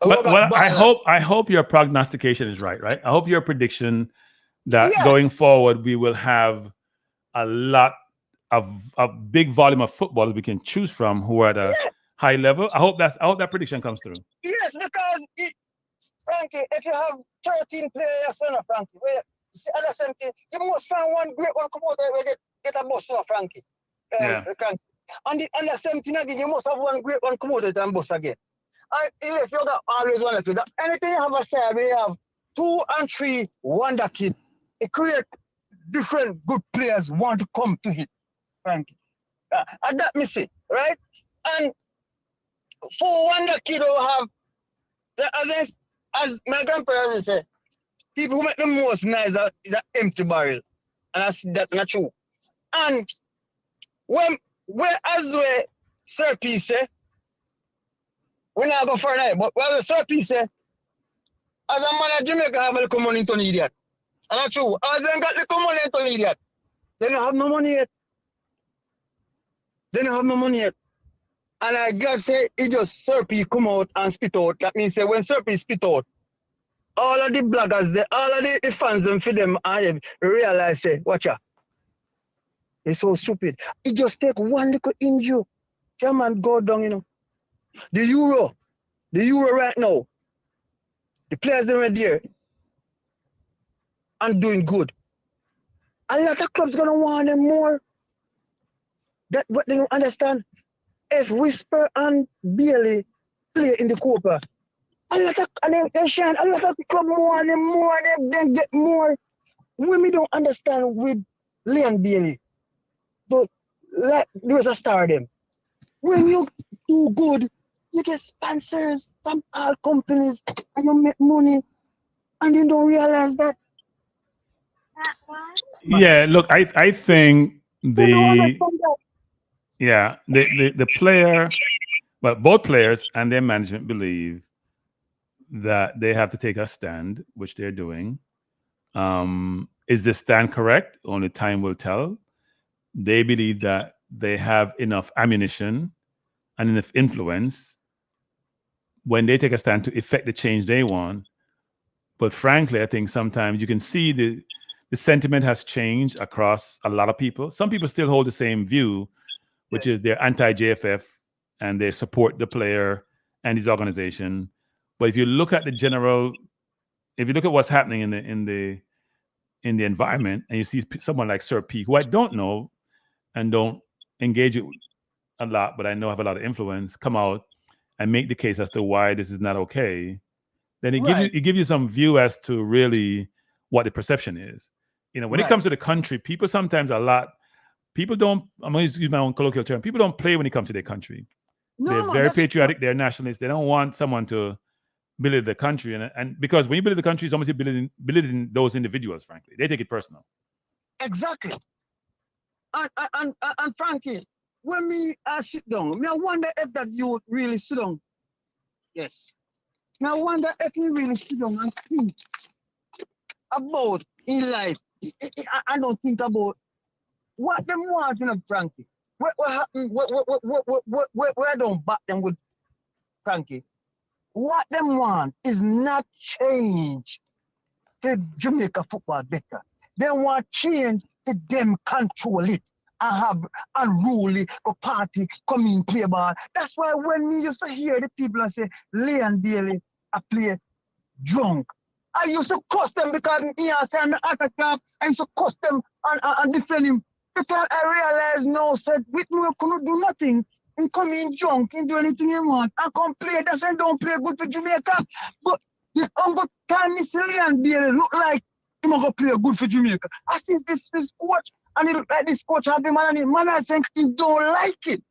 Well, I hope your prognostication is right? I hope your prediction that going forward we will have a lot of a big volume of footballers we can choose from who are at a high level. I hope that prediction comes through. Yes, because Kranky, if you have 13 players, Kranky, where you see under 17, you must find one great one come out there where get a bus, Kranky. Kranky. And the under 17 again, you must have one great one come out there and bus again. And if you got always one to that, anything you have a side where you have 2 and 3 wonder kid, it creates different good players want to come to it, Kranky. And that me see, right? And for wonder kid who have, as my grandparents say, people who make the most noise is an empty barrel. And I see that not true. And as Sir P say, we not go for a night, but what Sir P say, as a man of Jamaica have a little money to need that. And that's true. As they got little money to need that, they don't have no money yet. They don't have no money yet. And I God say, it just Sir P come out and spit out. That means say when Sir P spit out, all of the bloggers, all of the fans them for them, I realize say, watch out. It's so stupid. It just take one little injury. Come and go down, you know. The Euro right now, the players that were there and doing good. A lot of clubs gonna want them more. That what they don't understand. If Whisper and Bailey play in the COPA, a lot of they shine, a lot of club more, they get more. Women don't understand with Leon Bailey. But like there's a star them. When you do good, you get sponsors from all companies and you make money and you don't realize that. Yeah, look, I think the player, but both players and their management believe that they have to take a stand, which they're doing. Is this stand correct? Only time will tell. They believe that they have enough ammunition and enough influence when they take a stand to effect the change they want. But frankly, I think sometimes you can see the sentiment has changed across a lot of people. Some people still hold the same view, which is they're anti-JFF and they support the player and his organization. But if you look at if you look at what's happening in the environment, and you see someone like Sir P, who I don't know and don't engage with a lot, but I know have a lot of influence, come out and make the case as to why this is not okay, then it gives you some view as to really what the perception is. You know, when it comes to the country, people sometimes people don't, I'm going to use my own colloquial term, people don't play when it comes to their country. They're very patriotic, they're nationalists, they don't want someone to belittle the country. And because when you belittle the country, it's almost belittling those individuals, frankly. They take it personal. Exactly. And Frankie, when I sit down, I wonder if that you really sit down. Yes. I wonder if you really sit down and think about in life. I don't think about what them want, you know, Frankie. What happened? Where don't back them with Frankie? What them want is not change to Jamaica football better. They want change to them control it and have unruly party come in play ball. That's why when we used to hear the people say Leon Bailey I play drunk, I used to cuss them because he has an attack. I used to cuss them and defend him. Because I realized no, said we couldn't do nothing He come in drunk, he do anything he want, and come play. That's why he don't play good for Jamaica. But the Uncle Tommy Leon Bailey look like he gonna play good for Jamaica. I see this coach, and he look like this coach have him, and the man I think he don't like it.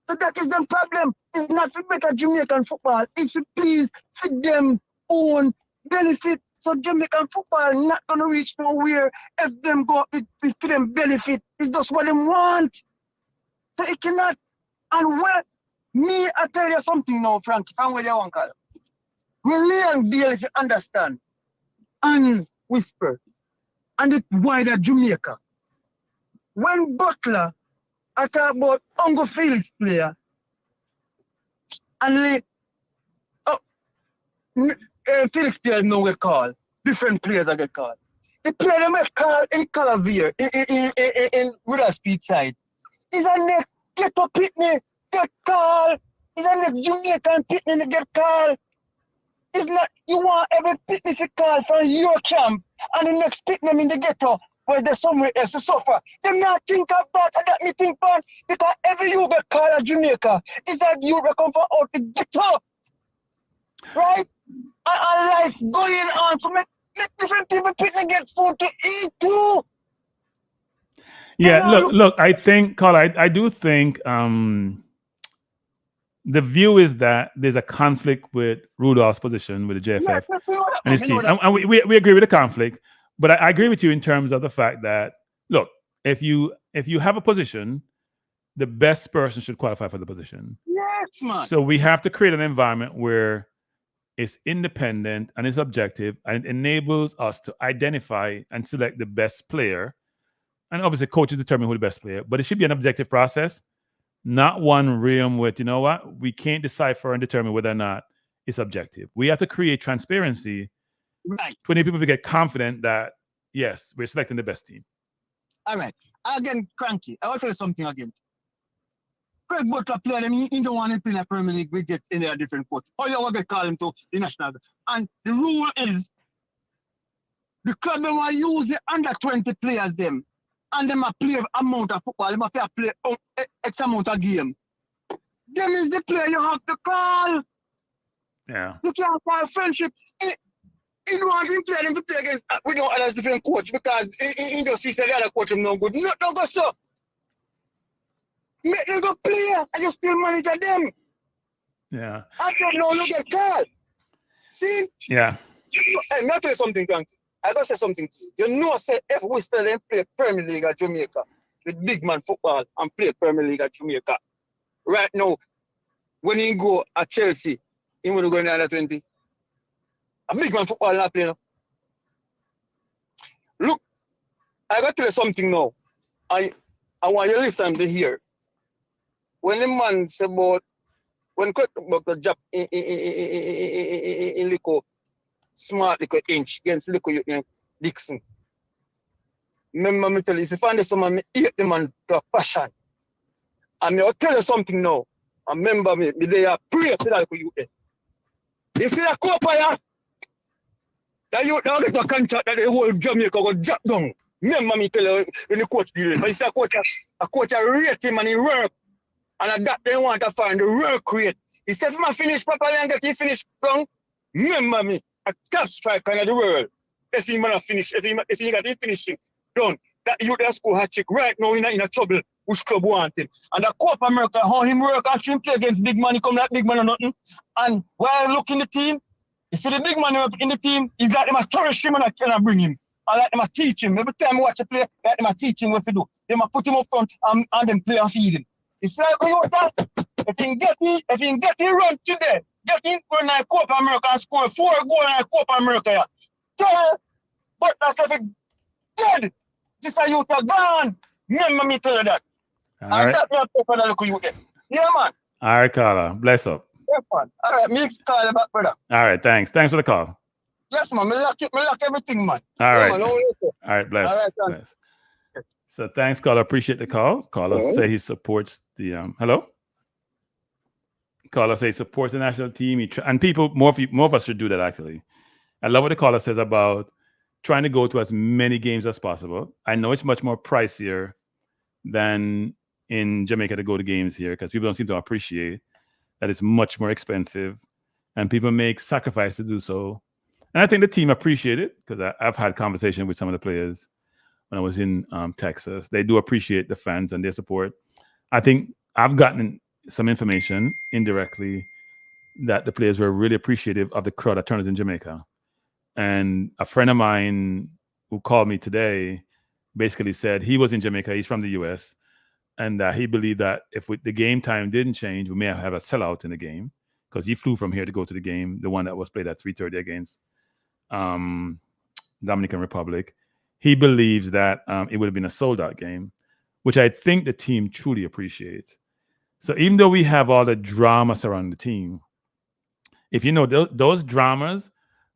So that is the problem. It's not for better Jamaican football. It's to please for them own benefit. So Jamaican football not gonna reach nowhere if them go it for them benefit. It's just what they want. So it cannot. And where me, I tell you something now, Frank, if I'm where you want to call. We learn Bailey to understand and whisper. And it's wider Jamaica. When Butler, I talk about Uncle Felix player, and Felix player no get called. Different players I get called. The player them get called in Calavere, in Wither Speed side. Is a next get up Pitney, get called. Is a next Jamaican Pitney get called. It's not you want every Pitney to call from your camp and the next Pitney in the ghetto where there's somewhere else to suffer. Them not think of that and that me think about because every you get called at Jamaica is that you come from out the ghetto. Right? And life going on to make different people Pitney get food to eat too. Yeah, look, I think, Carl, I do think the view is that there's a conflict with Rudolph's position with the JFF and his team. And we agree with the conflict, but I agree with you in terms of the fact that, look, if you have a position, the best person should qualify for the position. Yes, man. So we have to create an environment where it's independent and it's objective and it enables us to identify and select the best player. And obviously, coaches determine who the best player, but it should be an objective process, not one realm with, you know what, we can't decipher and determine whether or not it's objective. We have to create transparency. Right. 20 people to get confident that, yes, we're selecting the best team. All right. Again, Kranky, I want to tell you something again. Craig Butler play them, he don't want to play in the Premier League, we get in a different coach. All you want to call him to the national. And the rule is, the club them want to use the under 20 players them. And them a play amount of football, them a play X amount of game. Them is the player you have to call. Yeah. You can't call friendship. He don't want him play them to play against we don't have a different coach because he just sees the other coach him no good. No, don't go so. Make them go play and you still manage them. Yeah. I don't know you get called. See? Yeah. Hey, I'll tell you something, Kranky. I gotta say something to you. You know, say if we still play Premier League at Jamaica with big man football and play Premier League at Jamaica, right now, when he go at Chelsea, he will go in the under 20. A big man football not playing. Look, I gotta tell you something now. I want you to listen to hear. When the man say about when cut about the job in Lico. Smart little inch against little Dixon. Remember me tell you, if you find someone, me hate the man to a passion. And I'll tell you something now. And remember me they are pray for that little youth there. You see that COPA, yeah? That youth now get a contract that the whole Jamaica will drop down. Remember me tell you when the coach did it. But you see a coach rate him and he work. And that they want to find the work rate. He said, if I finish properly and get he finished strong, remember me. A top striker in the world. If he man finish, if he got it finishing done, that you that score hat trick right now in a trouble. Which club want him? And the COPA America, how him work and him play against big man, he come like big man or nothing. And while looking the team, you see the big man in the team, he's got him a tourist him and I cannot bring him. I like them a teach him. Every time I watch a play, I like them a teach him what to do. They might put him up front and them play and feed him. You see like you that? If he get it run today. Get in for a COPA America and score 4 goals in a COPA America. Yeah. Tell but that's if it dead. This is youth are gone. Remember me tell you that. All and right. that's not for the look you get. Yeah, man. All right, Carla. Bless up. Yeah, man. All right, me call you back, brother. All right, thanks. Thanks for the call. Yes, man. Me lock everything, man. All yeah, right. Man, All right, bless. All right, Bless. So thanks, Carla. Appreciate the call. Carla say he supports the hello. Carla say he supports the national team. And people, more of us should do that actually. I love what the caller says about trying to go to as many games as possible. I know it's much more pricier than in Jamaica to go to games here because people don't seem to appreciate that it's much more expensive and people make sacrifice to do so. And I think the team appreciate it because I've had conversation with some of the players when I was in Texas. They do appreciate the fans and their support. I think I've gotten some information indirectly that the players were really appreciative of the crowd that turned up in Jamaica. And a friend of mine who called me today basically said he was in Jamaica. He's from the U.S. and he believed that if the game time didn't change, we may have a sellout in the game because he flew from here to go to the game, the one that was played at 3:30 against Dominican Republic. He believes that it would have been a sold-out game, which I think the team truly appreciates. So even though we have all the drama surrounding the team, if you know those dramas,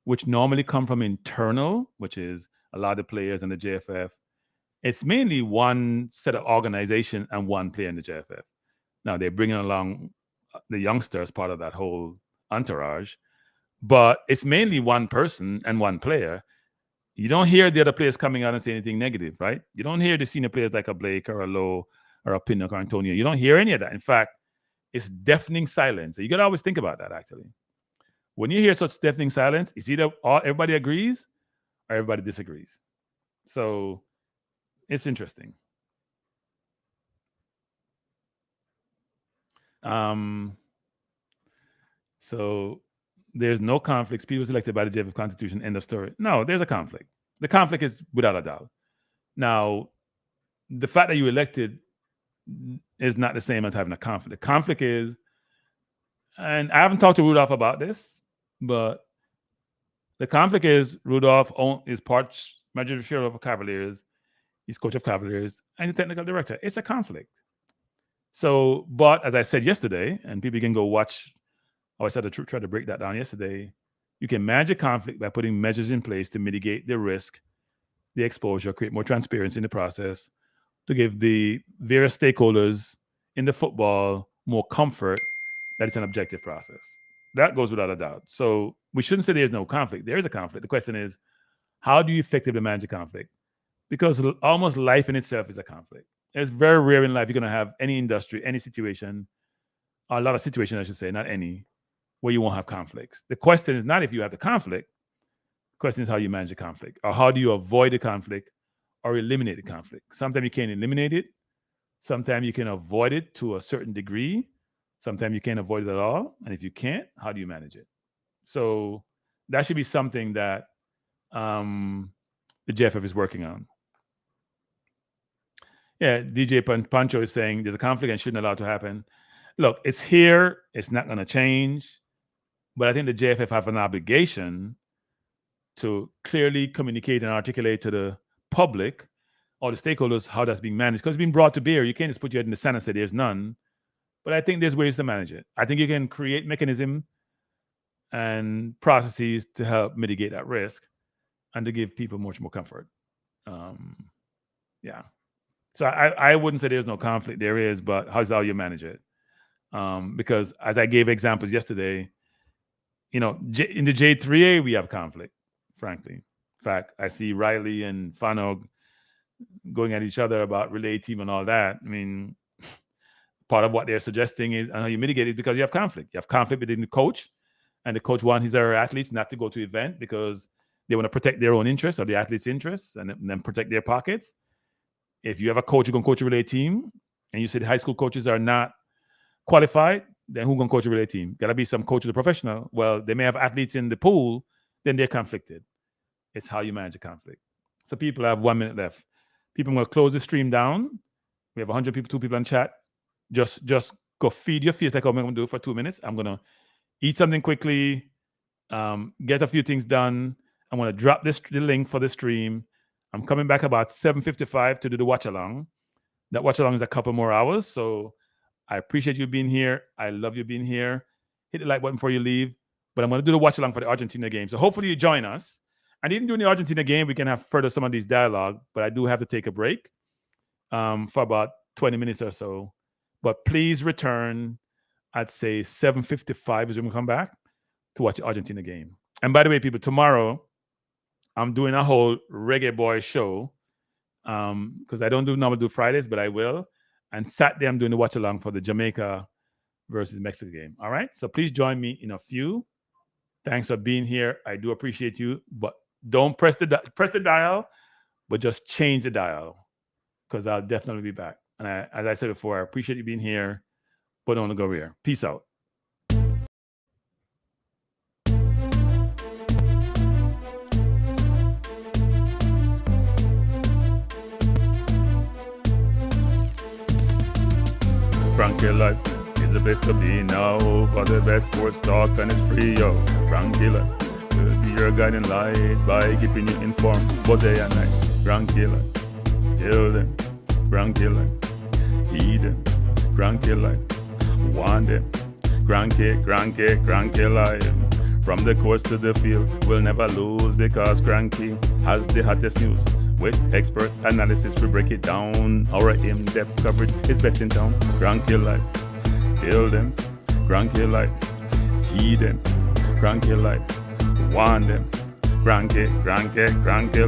which normally come from internal, which is a lot of the players and the JFF, it's mainly one set of organization and one player in the JFF. Now they're bringing along the youngsters, part of that whole entourage, but it's mainly one person and one player. You don't hear the other players coming out and say anything negative, right? You don't hear the senior players like a Blake or a Lowe or a Pinnock or Antonio. You don't hear any of that. In fact, it's deafening silence. So you got to always think about that, actually. When you hear such deafening silence, it's either everybody agrees or everybody disagrees. So it's interesting. So there's no conflicts. People selected by the JFF Constitution, end of story. No, there's a conflict. The conflict is without a doubt. Now, the fact that you elected is not the same as having a conflict. The conflict is, and I haven't talked to Rudolph about this, but the conflict is Rudolph is part manager of Cavaliers, he's coach of Cavaliers, and the technical director. It's a conflict. So, but as I said yesterday, and people can go watch, I said to try to break that down yesterday, you can manage a conflict by putting measures in place to mitigate the risk, the exposure, create more transparency in the process, to give the various stakeholders in the football more comfort that it's an objective process. That goes without a doubt. So we shouldn't say there's no conflict. There is a conflict. The question is, how do you effectively manage a conflict? Because almost life in itself is a conflict. It's very rare in life you're going to have any industry, any situation, a lot of situations, I should say, not any, where you won't have conflicts. The question is not if you have the conflict. The question is how you manage the conflict, or how do you avoid the conflict or eliminate the conflict. Sometimes you can't eliminate it. Sometimes you can avoid it to a certain degree. Sometimes you can't avoid it at all. And if you can't, how do you manage it? So that should be something that the JFF is working on. Yeah, DJ Pancho is saying there's a conflict and shouldn't allow it to happen. Look, it's here. It's not going to change. But I think the JFF have an obligation to clearly communicate and articulate to the public or the stakeholders how that's being managed. Because it's been brought to bear. You can't just put your head in the sand and say there's none. But I think there's ways to manage it. I think you can create mechanism and processes to help mitigate that risk and to give people much more comfort. Yeah. So I wouldn't say there's no conflict. There is, but how you manage it? Because as I gave examples yesterday, in the J3A, we have conflict, frankly. In fact, I see Riley and Fanog going at each other about relay team and all that. I mean, part of what they're suggesting is how you mitigate it because you have conflict. You have conflict between the coach, and the coach wants his other athletes not to go to event because they want to protect their own interests or the athletes' interests and then protect their pockets. If you have a coach who can coach a relay team and you say the high school coaches are not qualified, then who's going to coach a relay team? Got to be some coach who's a professional. Well, they may have athletes in the pool, then they're conflicted. It's how you manage a conflict. So people have 1 minute left. People will close the stream down. We have 100 people, 2 people on chat. Just go feed your face like I'm going to do for 2 minutes. I'm going to eat something quickly, get a few things done. I'm going to drop the link for the stream. I'm coming back about 7:55 to do the watch along. That watch along is a couple more hours. So I appreciate you being here. I love you being here. Hit the like button before you leave. But I'm going to do the watch along for the Argentina game. So hopefully you join us. And even during the Argentina game, we can have further some of these dialogue. But I do have to take a break for about 20 minutes or so. But please return at, say, 7:55 is when we come back to watch the Argentina game. And by the way, people, tomorrow, I'm doing a whole Reggae Boyz show because I don't normally do Fridays, but I will. and Saturday I'm doing the watch along for the Jamaica versus Mexico game. All right. So please join me in a few. Thanks for being here. I do appreciate you, but don't press the dial, but just change the dial because I'll definitely be back. And as I said before, I appreciate you being here, but don't go here. Peace out. Kranky life is the best to be now. For the best sports talk and it's free, yo. Kranky life will be your guiding light by keeping you informed both day and night. Kranky life, tell them. Kranky life, heed them. Kranky life, want them. Kranky life. From the course to the field, we'll never lose because Kranky has the hottest news. With expert analysis, we break it down. Our in-depth coverage is best in town. Kranky life, tell them. Kranky life, heed them. Kranky life, want them. Kranky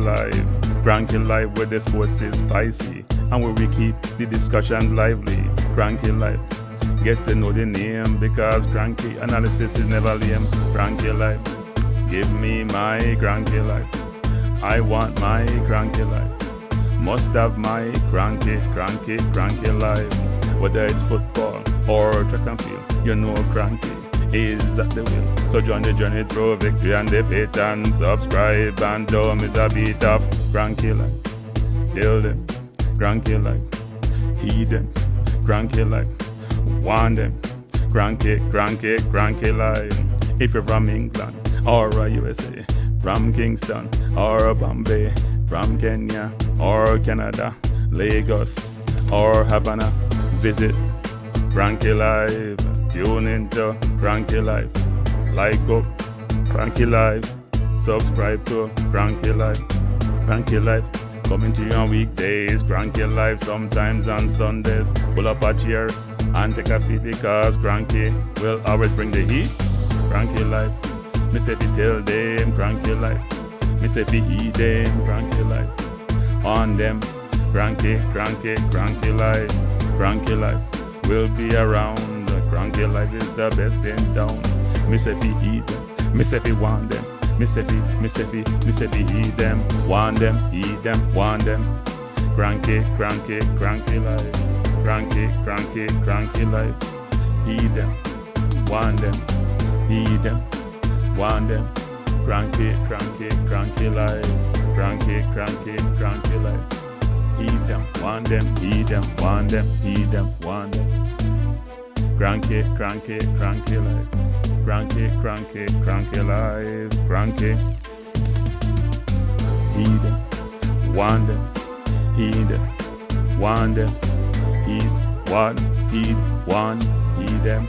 life. Kranky life where the sports is spicy and where we keep the discussion lively. Kranky life, get to know the name because Kranky analysis is never lame. Kranky life, give me my Kranky life. I want my Kranky life. Must have my Kranky life. Whether it's football or track and field, you know Kranky is at the wheel. So join the journey through victory and defeat and subscribe and don't miss a beat of Kranky life. Tell them, Kranky life. Heed them, Kranky life. Want them, Kranky life. If you're from England or USA, from Kingston or Bombay, from Kenya or Canada, Lagos or Havana, visit Kranky Live. Tune into Kranky Live. Like up Kranky Live. Subscribe to Kranky Live. Kranky Live coming to you on weekdays. Kranky Live sometimes on Sundays. Pull up a chair and take a seat because Kranky will always bring the heat. Kranky Live. Me say fi tell them Kranky life. Me say fi heed them Kranky life. On them Kranky life. Kranky life will be around. Kranky life is the best in town. Me say fi heed them. Me say fi want them. Me say fi heed them. Want them, heed them, want them. Kranky life. Kranky life. Heed them, want them, heed them. Want them, Kranky life. Kranky life. Heed them, want them, heed them, want them, heed them, want them. Kranky life. Kranky life. Kranky. Heed them, want them, heed them, want them, heed them.